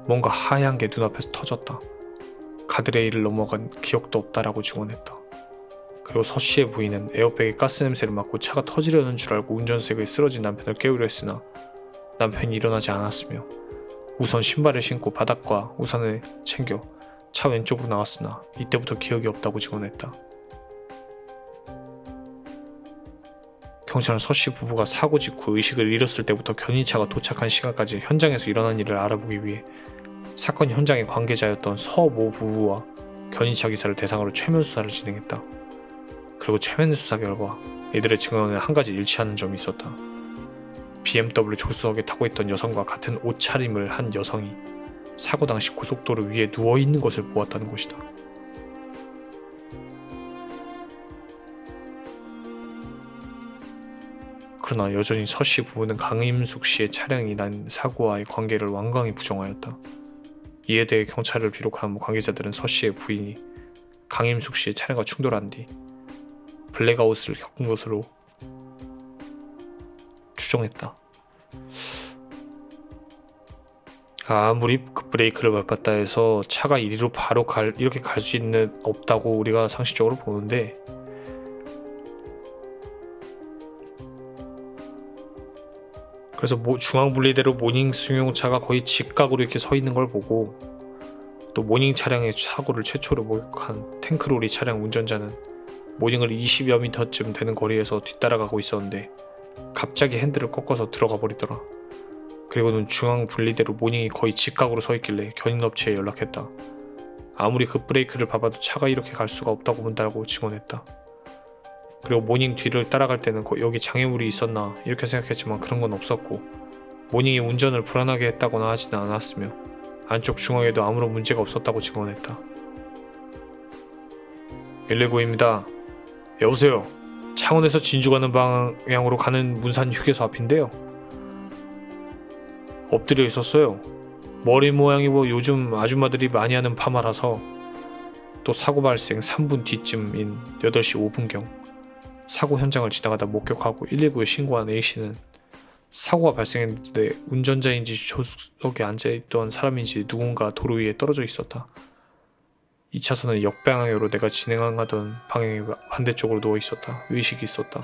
뭔가 하얀 게 눈앞에서 터졌다. 가드레일을 넘어간 기억도 없다라고 증언했다. 그리고 서씨의 부인은 에어백에 가스 냄새를 맡고 차가 터지려는 줄 알고 운전석에 쓰러진 남편을 깨우려 했으나 남편이 일어나지 않았으며 우선 신발을 신고 바닥과 우산을 챙겨 차 왼쪽으로 나왔으나 이때부터 기억이 없다고 증언했다. 경찰은 서씨 부부가 사고 직후 의식을 잃었을 때부터 견인차가 도착한 시간까지 현장에서 일어난 일을 알아보기 위해 사건 현장의 관계자였던 서모 부부와 견인차 기사를 대상으로 최면 수사를 진행했다. 그리고 최면 수사 결과 이들의 증언에 한 가지 일치하는 점이 있었다. BMW 조수석에 타고 있던 여성과 같은 옷차림을 한 여성이 사고 당시 고속도로 위에 누워있는 것을 보았다는 것이다. 그러나 여전히 서씨 부부는 강임숙 씨의 차량이 난 사고와의 관계를 완강히 부정하였다. 이에 대해 경찰을 비롯한 관계자들은 서씨의 부인이 강임숙 씨의 차량과 충돌한 뒤 블랙아웃을 겪은 것으로 추정했다. 아무리 급브레이크를 밟았다 해서 차가 이리로 바로 이렇게 갈 수 있는 없다고 우리가 상식적으로 보는데 그래서 중앙분리대로 모닝 승용차가 거의 직각으로 이렇게 서 있는 걸 보고 또 모닝 차량의 사고를 최초로 목격한 탱크로리 차량 운전자는 모닝을 20여 미터쯤 되는 거리에서 뒤따라가고 있었는데 갑자기 핸들을 꺾어서 들어가 버리더라. 그리고는 중앙분리대로 모닝이 거의 직각으로 서 있길래 견인업체에 연락했다. 아무리 급브레이크를 밟아도 차가 이렇게 갈 수가 없다고 본다고 증언했다. 그리고 모닝 뒤를 따라갈 때는 여기 장애물이 있었나 이렇게 생각했지만 그런 건 없었고 모닝이 운전을 불안하게 했다거나 하지는 않았으며 안쪽 중앙에도 아무런 문제가 없었다고 증언했다. 119입니다. 여보세요. 창원에서 진주 가는 방향으로 가는 문산 휴게소 앞인데요. 엎드려 있었어요. 머리 모양이 요즘 아줌마들이 많이 하는 파마라서 또 사고 발생 3분 뒤쯤인 8시 5분경 사고 현장을 지나가다 목격하고 119에 신고한 A씨는 사고가 발생했는데 운전자인지 조수석에 앉아있던 사람인지 누군가 도로 위에 떨어져 있었다. 2차선은 역방향으로 내가 진행하던 방향의 반대쪽으로 누워 있었다. 의식이 있었다.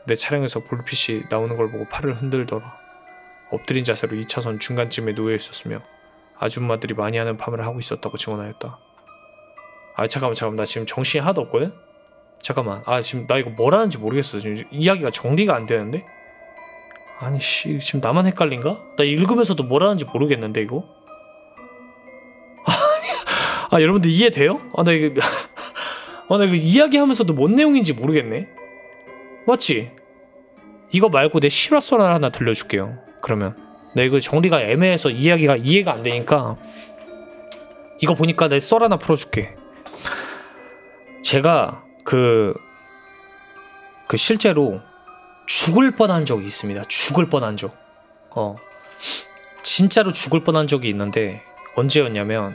내 차량에서 불빛이 나오는 걸 보고 팔을 흔들더라. 엎드린 자세로 2차선 중간쯤에 누워 있었으며 아줌마들이 많이 하는 밤을 하고 있었다고 증언하였다. 아 잠깐만 나 지금 정신이 하나도 없거든? 잠깐만 지금 나 이거 뭘 하는지 모르겠어. 지금 이야기가 정리가 안 되는데? 아니 씨 지금 나만 헷갈린가? 나 읽으면서도 뭘 하는지 모르겠는데 이거? 여러분들 이해돼요? 나 이거 이야기하면서도 뭔 내용인지 모르겠네. 맞지? 이거 말고 내 실화썰 하나 들려줄게요. 그러면 나 이거 정리가 애매해서 이해가 안 되니까 이거 보니까 내 썰 하나 풀어줄게. 제가 그 실제로 죽을 뻔한 적이 있습니다. 죽을 뻔한 적. 진짜로 죽을 뻔한 적이 있는데 언제였냐면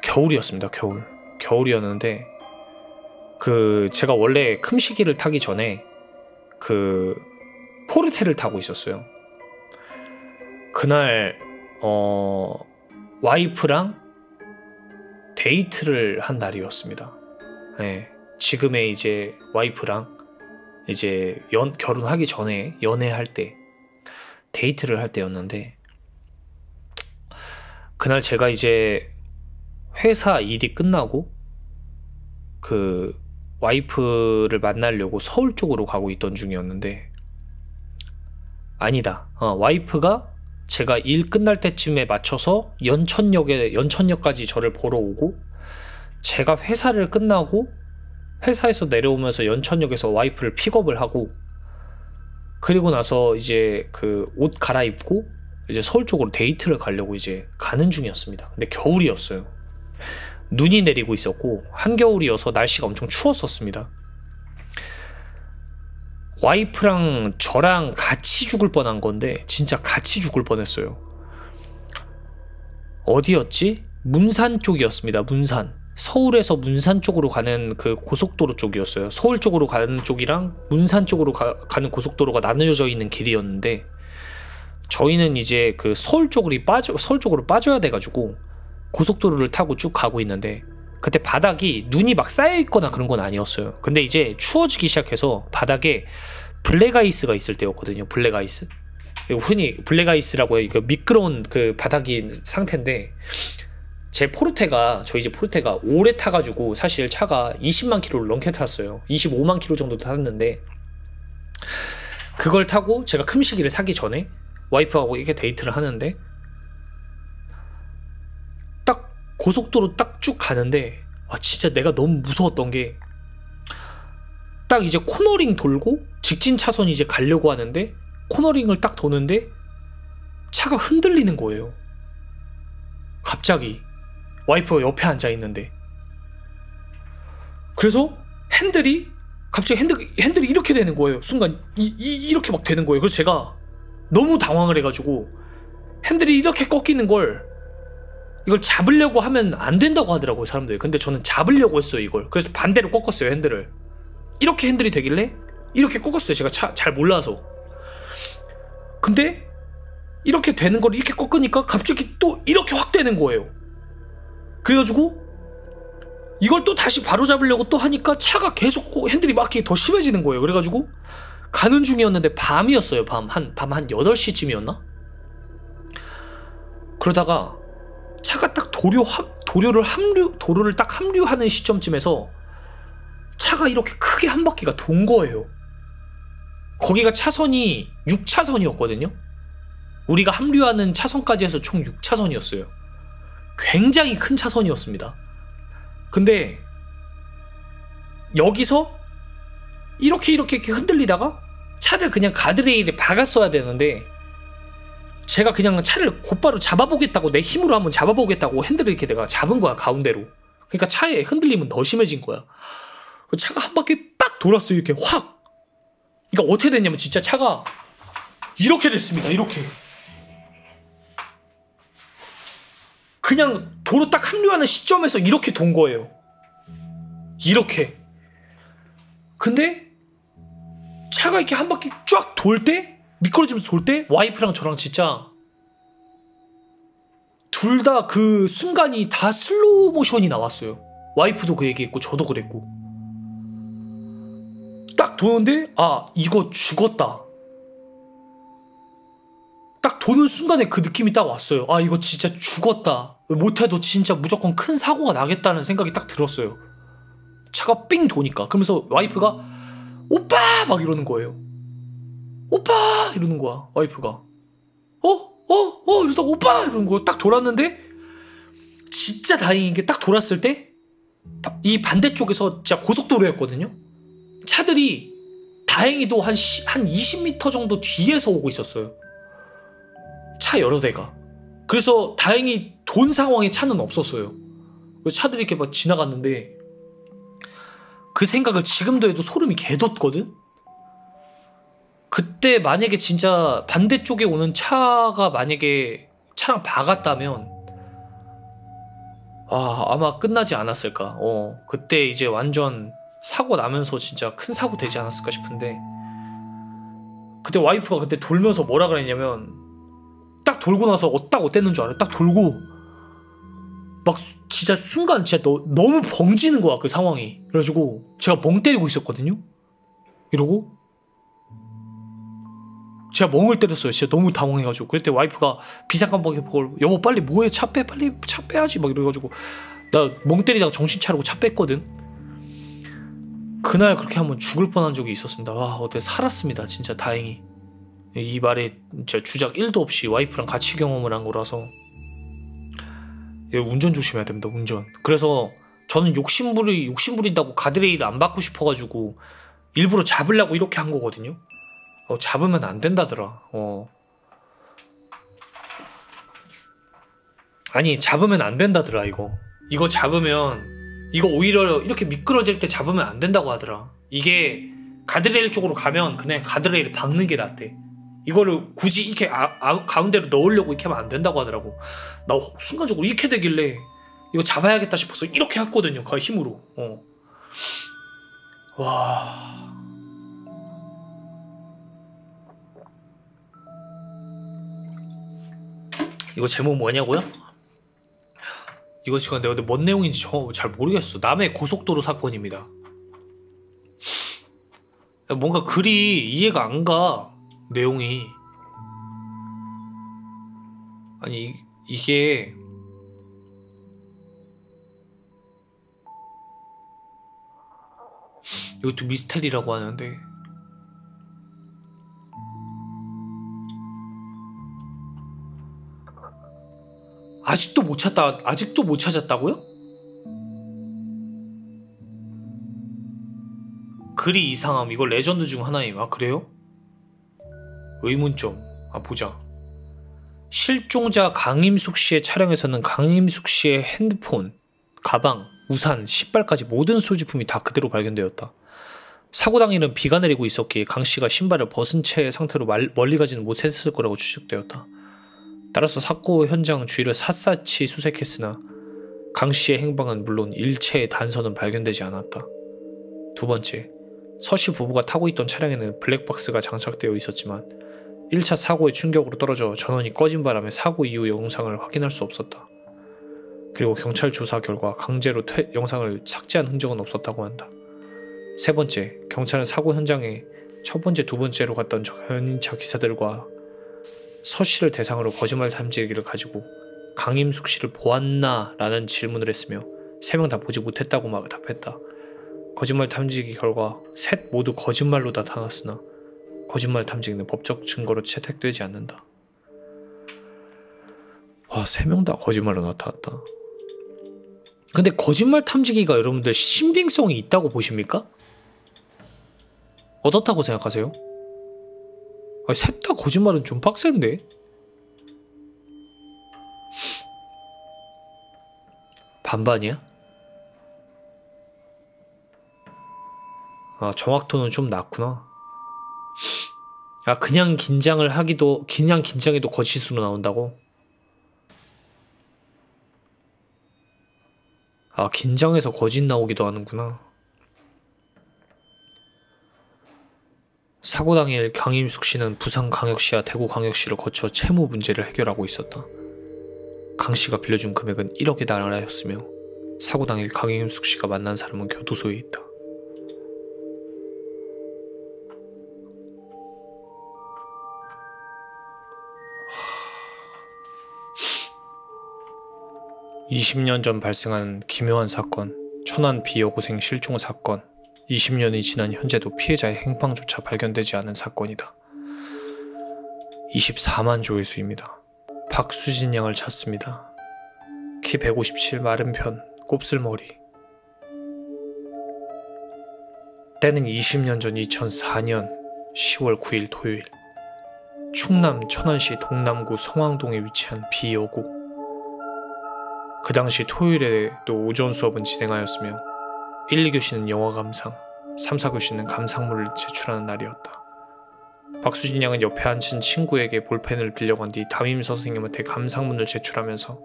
겨울이었습니다. 겨울이었는데 제가 원래 금시기를 타기 전에 포르테를 타고 있었어요. 그날 와이프랑 데이트를 한 날이었습니다. 네, 지금의 이제 와이프랑 이제 결혼하기 전에 연애할 때 데이트를 할 때였는데 그날 제가 이제 회사 일이 끝나고 와이프를 만나려고 서울 쪽으로 가고 있던 중이었는데 아니다. 와이프가 제가 일 끝날 때쯤에 맞춰서 연천역까지 저를 보러 오고 제가 회사를 끝나고 회사에서 내려오면서 연천역에서 와이프를 픽업을 하고 그리고 나서 이제 옷 갈아입고 이제 서울 쪽으로 데이트를 가려고 이제 가는 중이었습니다. 근데 겨울이었어요. 눈이 내리고 있었고 한겨울이어서 날씨가 엄청 추웠었습니다. 와이프랑 저랑 같이 죽을 뻔한 건데 진짜 같이 죽을 뻔했어요. 어디였지? 문산 쪽이었습니다. 문산. 서울에서 문산 쪽으로 가는 고속도로 쪽이었어요. 서울 쪽으로 가는 쪽이랑 문산 쪽으로 가는 고속도로가 나누어져 있는 길이었는데 저희는 이제 서울 쪽으로 빠져야 돼가지고 고속도로를 타고 쭉 가고 있는데 그때 바닥이 눈이 막 쌓여있거나 그런 건 아니었어요. 근데 이제 추워지기 시작해서 바닥에 블랙아이스가 있을 때였거든요. 블랙아이스. 흔히 블랙아이스라고 해요. 미끄러운 바닥인 상태인데 저희 집 포르테가 오래 타가지고 사실 차가 20만 킬로를 넘게 탔어요. 25만 킬로 정도 탔는데 그걸 타고 제가 금시기를 사기 전에 와이프하고 이렇게 데이트를 하는데 딱 고속도로 딱 쭉 가는데 진짜 내가 너무 무서웠던 게 딱 이제 코너링 돌고 직진 차선 이제 가려고 하는데 코너링을 딱 도는데 차가 흔들리는 거예요. 갑자기 와이프가 옆에 앉아 있는데 그래서 갑자기 핸들이 이렇게 되는 거예요. 순간 이렇게 막 되는 거예요. 그래서 제가 너무 당황을 해가지고 핸들이 이렇게 꺾이는 이걸 잡으려고 하면 안 된다고 하더라고요, 사람들이. 근데 저는 잡으려고 했어요, 이걸. 그래서 반대로 꺾었어요, 핸들을. 이렇게 핸들이 되길래 이렇게 꺾었어요, 제가 잘 몰라서. 근데 이렇게 되는 걸 이렇게 꺾으니까 갑자기 또 이렇게 확 되는 거예요. 그래가지고 이걸 또 다시 바로잡으려고 또 하니까 차가 계속 핸들이 막 더 심해지는 거예요. 그래가지고 가는 중이었는데 밤이었어요. 밤 한 8시쯤이었나? 그러다가 차가 딱 도로를 딱 합류하는 시점쯤에서 차가 이렇게 크게 한 바퀴가 돈 거예요. 거기가 차선이 6차선이었거든요. 우리가 합류하는 차선까지 해서 총 6차선이었어요. 굉장히 큰 차선이었습니다. 근데 여기서 이렇게 흔들리다가 차를 그냥 가드레일에 박았어야 되는데 제가 그냥 차를 곧바로 잡아보겠다고 내 힘으로 한번 잡아보겠다고 핸들을 이렇게 내가 잡은 거야, 가운데로. 그러니까 차의 흔들림은 더 심해진 거야. 차가 한 바퀴 빡 돌았어요, 이렇게 확. 그러니까 어떻게 됐냐면 진짜 차가 이렇게 됐습니다, 이렇게. 그냥 도로 딱 합류하는 시점에서 이렇게 돈 거예요. 이렇게. 근데 차가 이렇게 한 바퀴 쫙 돌 때, 미끄러지면서 돌 때 와이프랑 저랑 진짜 둘 다 그 순간이 다 슬로우 모션이 나왔어요. 와이프도 그 얘기했고 저도 그랬고. 딱 도는데 아 이거 죽었다. 딱 도는 순간에 그 느낌이 딱 왔어요. 아 이거 진짜 죽었다. 못해도 진짜 무조건 큰 사고가 나겠다는 생각이 딱 들었어요. 차가 삥 도니까. 그러면서 와이프가 오빠 막 이러는 거예요. 오빠 이러는 거야 와이프가. 이러다가 오빠 이러는 거야. 딱 돌았는데 진짜 다행인 게 딱 돌았을 때 이 반대쪽에서 진짜 고속도로였거든요. 차들이 다행히도 한 20m 정도 뒤에서 오고 있었어요. 차 여러 대가. 그래서 다행히 돈 상황에 차는 없었어요. 차들이 이렇게 막 지나갔는데 그 생각을 지금도 해도 소름이 개돋거든? 그때 만약에 진짜 반대쪽에 오는 차가 만약에 차랑 박았다면 아마 끝나지 않았을까. 그때 이제 완전 사고 나면서 진짜 큰 사고 되지 않았을까 싶은데 그때 와이프가 그때 돌면서 뭐라 그랬냐면 딱 돌고 나서 딱 어땠는 줄 알아요? 딱 돌고 막 진짜 순간 진짜 너무 벙지는 거야 그 상황이. 그래가지고 제가 멍 때리고 있었거든요. 이러고 제가 멍을 때렸어요. 진짜 너무 당황해가지고. 그럴 때 와이프가 비상깜빡이 보고 여보 빨리 뭐해 차 빼 빨리 차 빼야지 막 이래가지고 나 멍 때리다가 정신 차리고 차 뺐거든. 그날 그렇게 한번 죽을 뻔한 적이 있었습니다. 와 어떻게 살았습니다 진짜 다행히. 이 말에 진짜 주작 1도 없이 와이프랑 같이 경험을 한 거라서 운전 조심해야 됩니다. 운전. 그래서 저는 욕심부린다고 가드레일 안 받고 싶어가지고 일부러 잡으려고 이렇게 한 거거든요. 잡으면 안 된다더라. 아니 잡으면 안 된다더라. 이거 잡으면 이거 오히려 이렇게 미끄러질 때 잡으면 안 된다고 하더라. 이게 가드레일 쪽으로 가면 그냥 가드레일을 박는 게 낫대. 이거를 굳이 이렇게 가운데로 넣으려고 이렇게 하면 안 된다고 하더라고. 나 순간적으로 이렇게 되길래 이거 잡아야겠다 싶어서 이렇게 했거든요. 그 힘으로. 와. 이거 제목 뭐냐고요? 이거 지금 내가 뭔 내용인지 잘 모르겠어. 남해 고속도로 사건입니다. 뭔가 글이 이해가 안 가. 내용이. 아니 이게 이것도 미스테리라고 하는데 아직도 못 찾았다고요? 글이 이상함. 이거 레전드 중 하나임. 아 그래요? 의문점. 보자. 실종자 강임숙 씨의 차량에서는 강임숙 씨의 핸드폰, 가방, 우산, 신발까지 모든 소지품이 다 그대로 발견되었다. 사고 당일은 비가 내리고 있었기에 강 씨가 신발을 벗은 채 상태로 멀리 가지는 못했을 거라고 추측되었다. 따라서 사고 현장 주위를 샅샅이 수색했으나 강 씨의 행방은 물론 일체의 단서는 발견되지 않았다. 두 번째, 서 씨 부부가 타고 있던 차량에는 블랙박스가 장착되어 있었지만 1차 사고의 충격으로 떨어져 전원이 꺼진 바람에 사고 이후 영상을 확인할 수 없었다. 그리고 경찰 조사 결과 강제로 영상을 삭제한 흔적은 없었다고 한다. 세 번째, 경찰은 사고 현장에 첫 번째, 두 번째로 갔던 견인차 기사들과 서 씨를 대상으로 거짓말 탐지기를 가지고 강임숙 씨를 보았나? 라는 질문을 했으며 3명 다 보지 못했다고 막 답했다. 거짓말 탐지기 결과 셋 모두 거짓말로 나타났으나 거짓말 탐지기는 법적 증거로 채택되지 않는다. 와, 3명 다 거짓말로 나타났다. 근데 거짓말 탐지기가 여러분들 신빙성이 있다고 보십니까? 어떻다고 생각하세요? 셋 다 거짓말은 좀 빡센데? 반반이야? 정확도는 좀 낮구나. 그냥 긴장해도 거짓으로 나온다고? 아, 긴장해서 거짓 나오기도 하는구나. 사고 당일 강임숙 씨는 부산광역시와 대구광역시를 거쳐 채무 문제를 해결하고 있었다. 강 씨가 빌려준 금액은 1억에 달하였으며 사고 당일 강임숙 씨가 만난 사람은 교도소에 있다. (20년) 전 발생한 기묘한 사건, 천안 비여고생 실종 사건. 20년이 지난 현재도 피해자의 행방조차 발견되지 않은 사건이다. 24만 조회수입니다. 박수진 양을 찾습니다. 키 157, 마른 편, 곱슬머리. 때는 20년 전 2004년 10월 9일 토요일. 충남 천안시 동남구 성황동에 위치한 비여고. 그 당시 토요일에도 오전 수업은 진행하였으며 1, 2교시는 영화 감상, 3, 4교시는 감상문을 제출하는 날이었다. 박수진 양은 옆에 앉은 친구에게 볼펜을 빌려간 뒤 담임 선생님한테 감상문을 제출하면서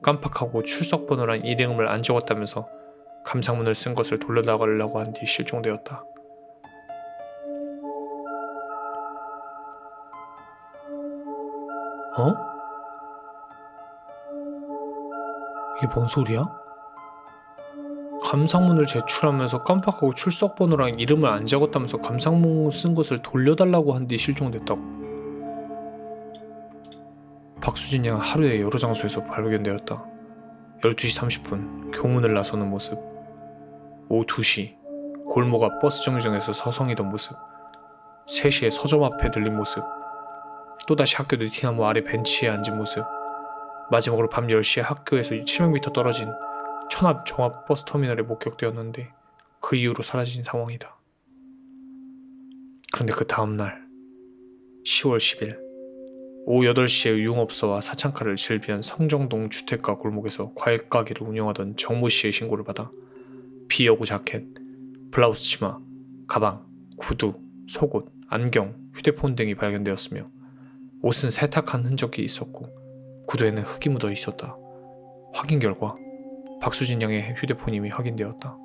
깜빡하고 출석번호란 이름을 안 적었다면서 감상문을 쓴 것을 돌려나가려고 한 뒤 실종되었다. 어? 이게 뭔 소리야? 감상문을 제출하면서 깜빡하고 출석번호랑 이름을 안 적었다면서 감상문 쓴 것을 돌려달라고 한 뒤 실종됐다고. 박수진 양은 하루에 여러 장소에서 발견되었다. 12시 30분 교문을 나서는 모습, 오후 2시 골목 앞 버스 정류장에서 서성이던 모습, 3시에 서점 앞에 들린 모습, 또다시 학교 느티나무 아래 벤치에 앉은 모습, 마지막으로 밤 10시에 학교에서 700m 떨어진 천안 종합버스터미널에 목격되었는데 그 이후로 사라진 상황이다. 그런데 그 다음날 10월 10일 오후 8시에 유흥업소와 사창가를 질비한 성정동 주택가 골목에서 과일가게를 운영하던 정모씨의 신고를 받아 비여고 자켓, 블라우스 치마, 가방, 구두, 속옷, 안경, 휴대폰 등이 발견되었으며 옷은 세탁한 흔적이 있었고 구두에는 흙이 묻어 있었다. 확인 결과 박수진 양의 휴대폰이 이미 확인되었다.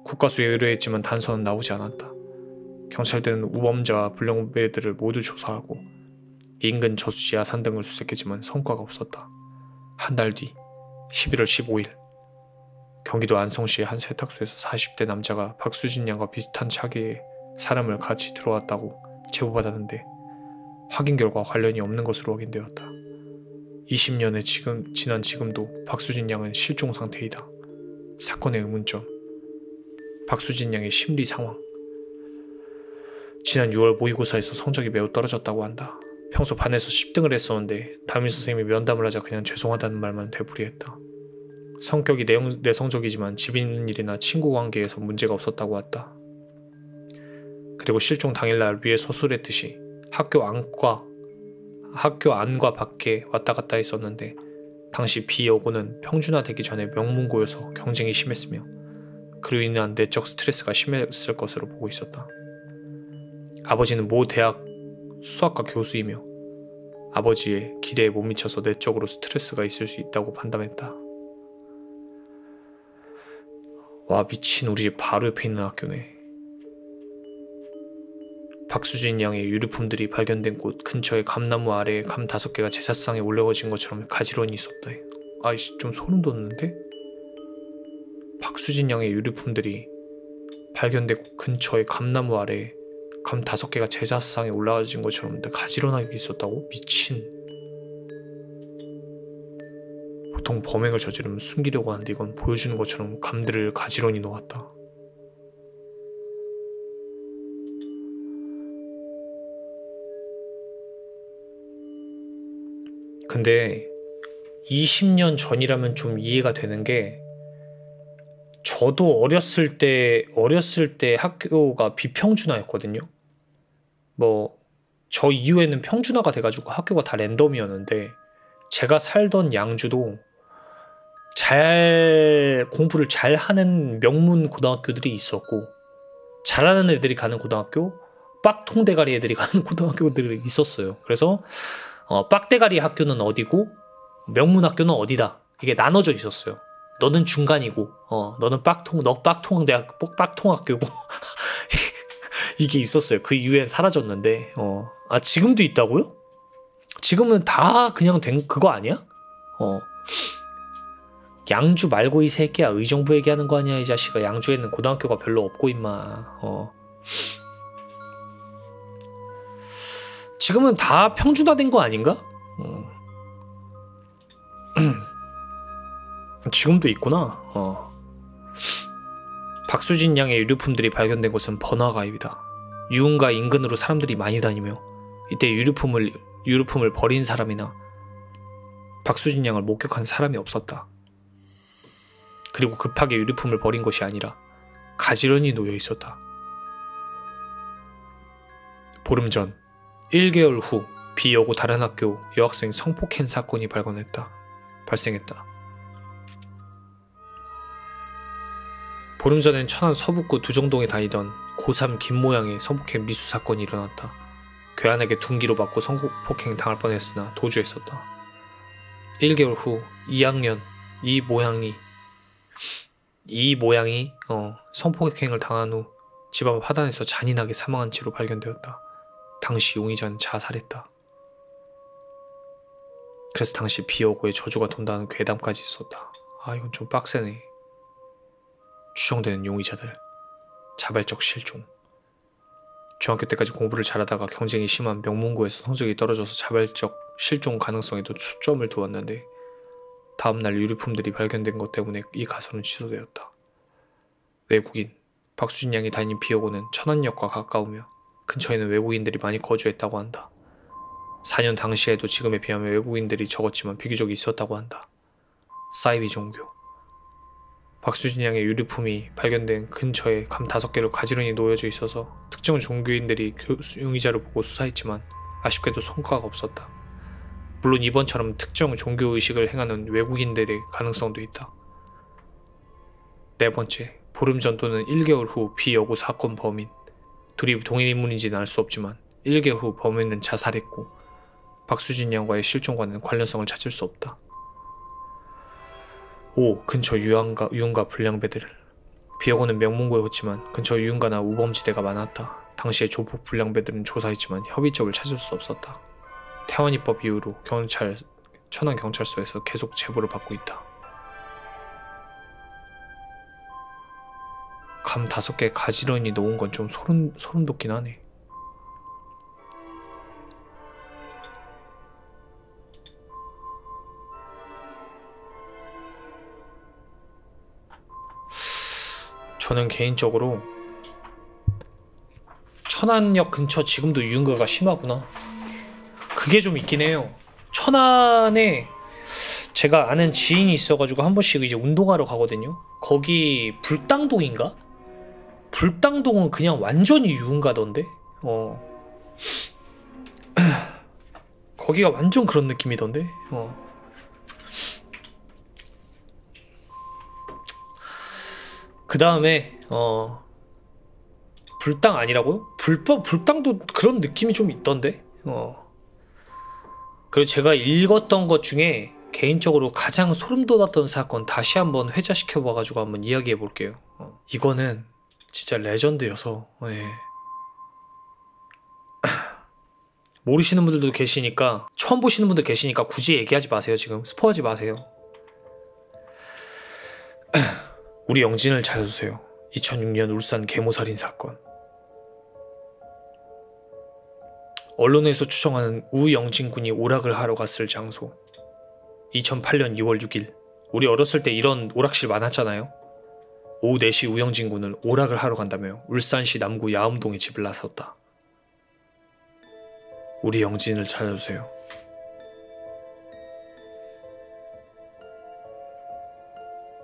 국과수에 의뢰했지만 단서는 나오지 않았다. 경찰들은 우범자와 불량배들을 모두 조사하고 인근 저수지 야산 등을 수색했지만 성과가 없었다. 한 달 뒤 11월 15일 경기도 안성시의 한 세탁소에서 40대 남자가 박수진 양과 비슷한 차기에 사람을 같이 들어왔다고 제보받았는데 확인 결과 관련이 없는 것으로 확인되었다. 20년의 지난 지금도 박수진 양은 실종 상태이다. 사건의 의문점, 박수진 양의 심리 상황. 지난 6월 모의고사에서 성적이 매우 떨어졌다고 한다. 평소 반에서 10등을 했었는데 담임 선생님이 면담을 하자 그냥 죄송하다는 말만 되풀이했다. 성격이 내성적이지만 집 있는 일이나 친구 관계에서 문제가 없었다고 했다. 그리고 실종 당일날 위에 서술했듯이 학교 안과 밖에 왔다 갔다 했었는데 당시 비여고는 평준화되기 전에 명문고여서 경쟁이 심했으며 그로 인한 내적 스트레스가 심했을 것으로 보고 있었다. 아버지는 모 대학 수학과 교수이며 아버지의 기대에 못 미쳐서 내적으로 스트레스가 있을 수 있다고 판단했다. 와, 미친, 우리 집 바로 옆에 있는 학교네. 박수진 양의 유류품들이 발견된 곳 근처의 감나무 아래에 감 5개가 제사상에 올려진 것처럼 가지런히 있었다. 아이씨, 좀 소름 돋는데? 박수진 양의 유류품들이 발견된 곳 근처의 감나무 아래에 감 5개가 제사상에 올라가진 것처럼 가지런하게 있었다고? 미친. 보통 범행을 저지르면 숨기려고 하는데 이건 보여주는 것처럼 감들을 가지런히 놓았다. 근데 20년 전이라면 좀 이해가 되는 게, 저도 어렸을 때 학교가 비평준화였거든요. 뭐 저 이후에는 평준화가 돼가지고 학교가 다 랜덤이었는데, 제가 살던 양주도 공부를 잘하는 명문 고등학교들이 있었고, 잘하는 애들이 가는 고등학교, 빡통대가리 애들이 가는 고등학교들이 있었어요. 그래서 빡대가리 학교는 어디고 명문 학교는 어디다, 이게 나눠져 있었어요. 너는 중간이고 너는 빡통학교고 이게 있었어요. 그 이후엔 사라졌는데 지금도 있다고요? 지금은 다 그냥 된 그거 아니야? 양주 말고 이 새끼야. 의정부 얘기하는 거 아니야 이 자식아. 양주에는 고등학교가 별로 없고 임마. 지금은 다 평준화된 거 아닌가? 지금도 있구나. 박수진 양의 유류품들이 발견된 곳은 번화가입니다. 유흥가 인근으로 사람들이 많이 다니며 이때 유류품을 버린 사람이나 박수진 양을 목격한 사람이 없었다. 그리고 급하게 유류품을 버린 것이 아니라 가지런히 놓여 있었다. 보름 전 1개월 후 비여고 다른 학교 여학생 성폭행 사건이 발생했다. 보름 전엔 천안 서북구 두정동에 다니던 고3 김모양의 성폭행 미수 사건이 일어났다. 괴한에게 둔기로 맞고 성폭행 당할 뻔했으나 도주했었다. 1개월 후 2학년 이 모양이 성폭행을 당한 후 집 앞 화단에서 잔인하게 사망한 채로 발견되었다. 당시 용의자는 자살했다. 그래서 당시 비여고에 저주가 돈다는 괴담까지 있었다. 이건 좀 빡세네. 추정되는 용의자들. 자발적 실종. 중학교 때까지 공부를 잘하다가 경쟁이 심한 명문고에서 성적이 떨어져서 자발적 실종 가능성에도 초점을 두었는데 다음날 유류품들이 발견된 것 때문에 이 가설은 취소되었다. 외국인. 박수진 양이 다닌 비여고는 천안역과 가까우며 근처에는 외국인들이 많이 거주했다고 한다. 4년 당시에도 지금에 비하면 외국인들이 적었지만 비교적 있었다고 한다. 사이비 종교. 박수진 양의 유류품이 발견된 근처에 감 5개로 가지런히 놓여져 있어서 특정 종교인들이 용의자를 보고 수사했지만 아쉽게도 성과가 없었다. 물론 이번처럼 특정 종교의식을 행하는 외국인들의 가능성도 있다. 네 번째, 보름 전 또는 1개월 후 비여고 사건 범인. 둘이 동일 인물인지는 알 수 없지만 1개월 후 범인은 자살했고 박수진 양과의 실종과는 관련성을 찾을 수 없다. 5. 근처 유흥가 불량배들. 비여고는 명문고였지만 근처 유흥가나 우범지대가 많았다. 당시에 조폭 불량배들은 조사했지만 협의점을 찾을 수 없었다. 태완이법 이후로 천안경찰서에서 계속 제보를 받고 있다. 감 5개 가지런히 놓은 건 좀 소름 돋긴 하네. 저는 개인적으로 천안역 근처 지금도 유흥가가 심하구나. 그게 좀 있긴 해요. 천안에 제가 아는 지인이 있어가지고 한 번씩 이제 운동하러 가거든요. 거기 불당동인가? 불당동은 그냥 완전히 유흥가던데. 거기가 완전 그런 느낌이던데. 그 다음에 불당 아니라고요? 불당도 그런 느낌이 좀 있던데. 그리고 제가 읽었던 것 중에 개인적으로 가장 소름 돋았던 사건 다시 한번 회자시켜 봐가지고 한번 이야기해 볼게요. 이거는 진짜 레전드여서 모르시는 분들도 계시니까, 처음 보시는 분들 계시니까 굳이 얘기하지 마세요. 지금 스포하지 마세요. 우리 영진을 찾아주세요. 2006년 울산 계모살인 사건. 언론에서 추정하는 우영진 군이 오락을 하러 갔을 장소. 2008년 2월 6일. 우리 어렸을 때 이런 오락실 많았잖아요. 오후 4시 우영진 군은 오락을 하러 간다며 울산시 남구 야음동에 집을 나섰다. 우리 영진을 찾아주세요.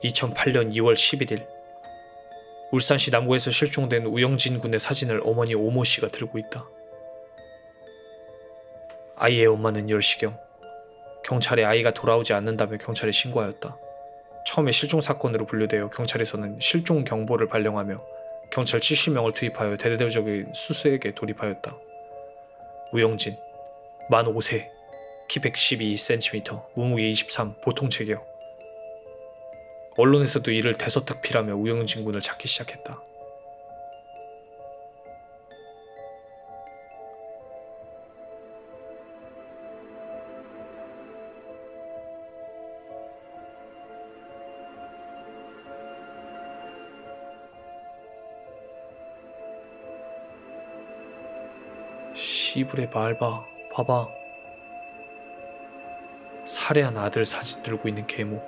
(2008년 2월 11일) 울산시 남구에서 실종된 우영진 군의 사진을 어머니 오모씨가 들고 있다. 아이의 엄마는 10시경 경찰에 아이가 돌아오지 않는다며 경찰에 신고하였다. 처음에 실종사건으로 분류되어 경찰에서는 실종 경보를 발령하며 경찰 70명을 투입하여 대대적인 수색에 돌입하였다. 우영진, 만 5세, 키 112cm, 몸무게 23, 보통 체격. 언론에서도 이를 대서특필하며 우영진 군을 찾기 시작했다. 시부레 말봐, 봐봐. 살해한 아들 사진 들고 있는 계모.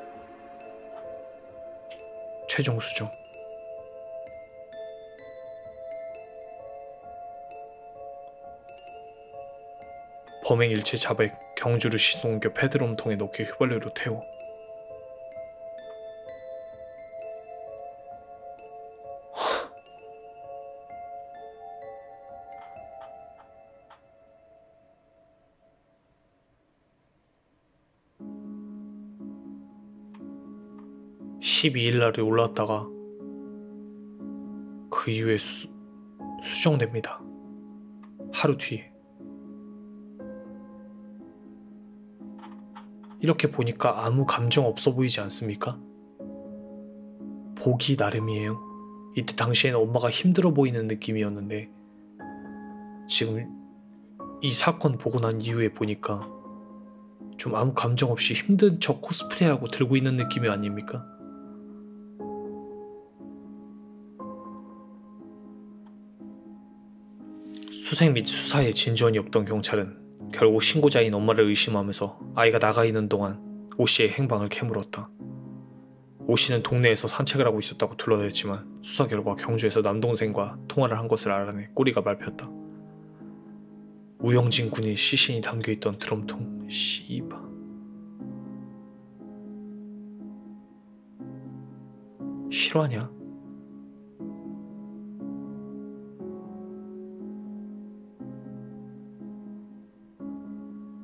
최종 수정. 범행 일체 자백, 경주를 시속 옮겨 페드롬통에 넣게 휘발유로 태워. (12일) 날에 올라왔다가 그 이후에 수정됩니다. 하루 뒤에. 이렇게 보니까 아무 감정 없어 보이지 않습니까? 보기 나름이에요. 이때 당시에는 엄마가 힘들어 보이는 느낌이었는데 지금 이 사건 보고 난 이후에 보니까 좀 아무 감정 없이 힘든 척 코스프레하고 들고 있는 느낌이 아닙니까? 수색 및 수사에 진전이 없던 경찰은 결국 신고자인 엄마를 의심하면서 아이가 나가 있는 동안 오씨의 행방을 캐물었다. 오씨는 동네에서 산책을 하고 있었다고 둘러댔지만 수사 결과 경주에서 남동생과 통화를 한 것을 알아내 꼬리가 말폈다. 우영진 군의 시신이 담겨있던 드럼통. 씨바. 실화냐?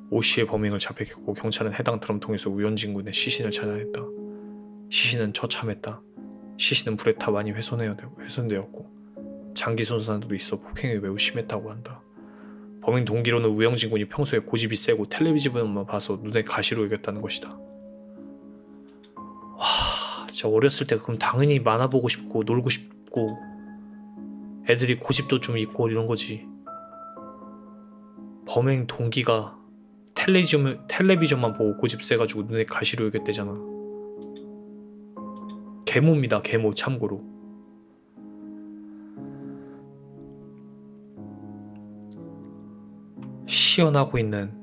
오씨의 범행을 자백했고 경찰은 해당 드럼통에서 우영진 군의 시신을 찾아냈다. 시신은 처참했다. 시신은 불에 타 많이 훼손되었고 장기 손상도 있어 폭행이 매우 심했다고 한다. 범행 동기로는 우영진 군이 평소에 고집이 세고 텔레비전만 봐서 눈에 가시로 여겼다는 것이다. 와, 진짜 어렸을 때 그럼 당연히 만화 보고 싶고 놀고 싶고 애들이 고집도 좀 있고 이런 거지. 범행 동기가 텔레비전만 보고 고집 세가지고 눈에 가시로 여겼대잖아. 계모입니다. 계모. 참고로. 시연하고 있는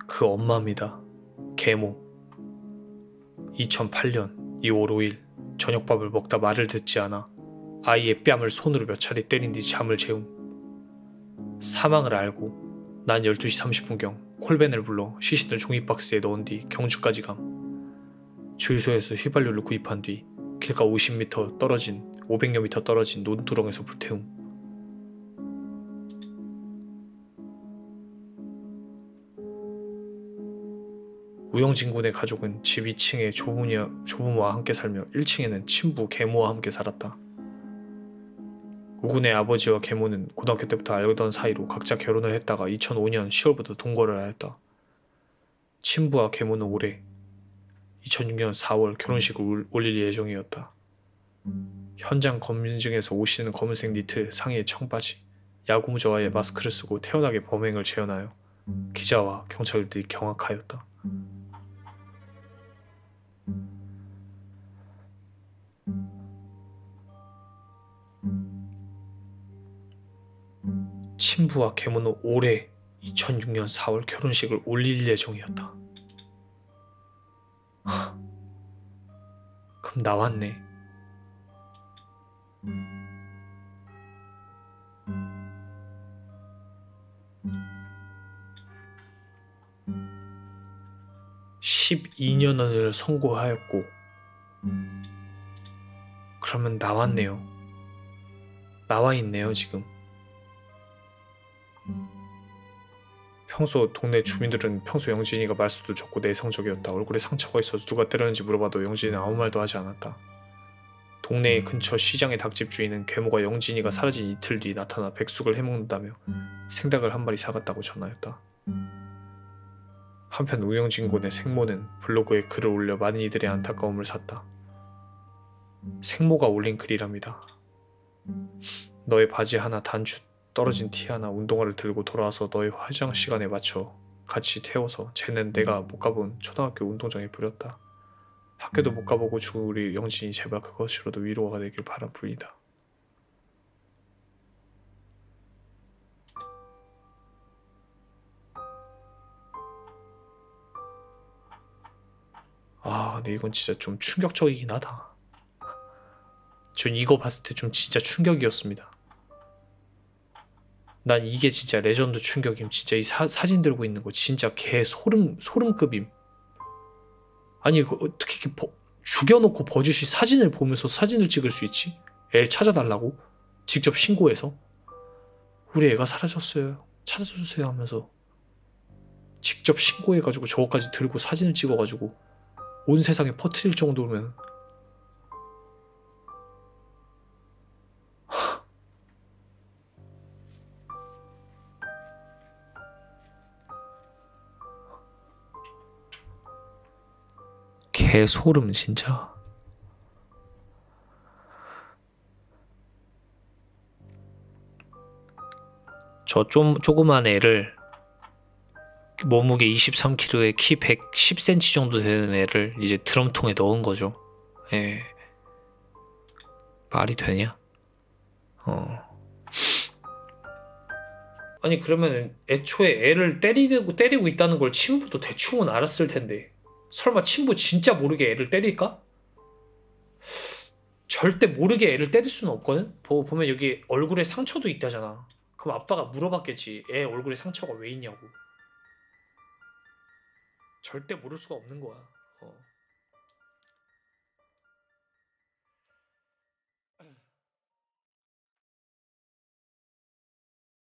그 엄마입니다. 계모. 2008년 2월 5일 저녁밥을 먹다 말을 듣지 않아 아이의 뺨을 손으로 몇 차례 때린 뒤 잠을 재움. 사망을 알고 난 12시 30분경 콜벤을 불러 시신을 종이박스에 넣은 뒤 경주까지 감. 주유소에서 휘발유를 구입한 뒤 길가 500여 미터 떨어진 논두렁에서 불태움. 우영진 군의 가족은 집 2층에 조부모와 함께 살며 1층에는 친부 계모와 함께 살았다. 우군의 아버지와 계모는 고등학교 때부터 알던 사이로 각자 결혼을 했다가 2005년 10월부터 동거를 하였다. 친부와 계모는 올해 2006년 4월 결혼식을 올릴 예정이었다. 현장 검증에서 오씨는 검은색 니트 상의에 청바지, 야구모자와의 마스크를 쓰고 태연하게 범행을 재현하여 기자와 경찰들이 경악하였다. 친부와 계모는 올해 2006년 4월 결혼식을 올릴 예정이었다. 그럼 나왔네. (12년을) 선고하였고 그러면 나왔네요. 나와있네요 지금. 평소 동네 주민들은 평소 영진이가 말수도 적고 내성적이었다. 얼굴에 상처가 있어서 누가 때렸는지 물어봐도 영진이는 아무 말도 하지 않았다. 동네 근처 시장의 닭집 주인은 계모가 영진이가 사라진 이틀 뒤 나타나 백숙을 해먹는다며 생닭을 한 마리 사갔다고 전하였다. 한편 우영진 군의 생모는 블로그에 글을 올려 많은 이들의 안타까움을 샀다. 생모가 올린 글이랍니다. 너의 바지 하나, 단추 떨어진 티 하나, 운동화를 들고 돌아와서 너의 화장 시간에 맞춰 같이 태워서 쟤는 내가 못 가본 초등학교 운동장에 뿌렸다. 학교도 못 가보고 죽은 우리 영진이 제발 그것이라도 위로가 되길 바람뿐이다. 아, 근데 이건 진짜 좀 충격적이긴 하다. 전 이거 봤을 때 좀 진짜 충격이었습니다. 난 이게 진짜 레전드 충격임. 진짜 이 사진 들고 있는 거 진짜 개 소름급임. 아니 어떻게 이렇게 죽여놓고 버젓이 사진을 보면서 사진을 찍을 수 있지? 애를 찾아달라고? 직접 신고해서? 우리 애가 사라졌어요. 찾아주세요 하면서 직접 신고해가지고 저거까지 들고 사진을 찍어가지고 온 세상에 퍼뜨릴 정도면 개 소름 진짜. 저 조그만 애를 몸무게 23kg에 키 110cm 정도 되는 애를 이제 드럼통에 넣은 거죠. 예. 말이 되냐? 아니 그러면 애초에 애를 때리고 있다는 걸 친부도 대충은 알았을 텐데 설마 친부 진짜 모르게 애를 때릴까? 절대 모르게 애를 때릴 수는 없거든? 보면 여기 얼굴에 상처도 있다잖아. 그럼 아빠가 물어봤겠지. 애 얼굴에 상처가 왜 있냐고. 절대 모를 수가 없는 거야.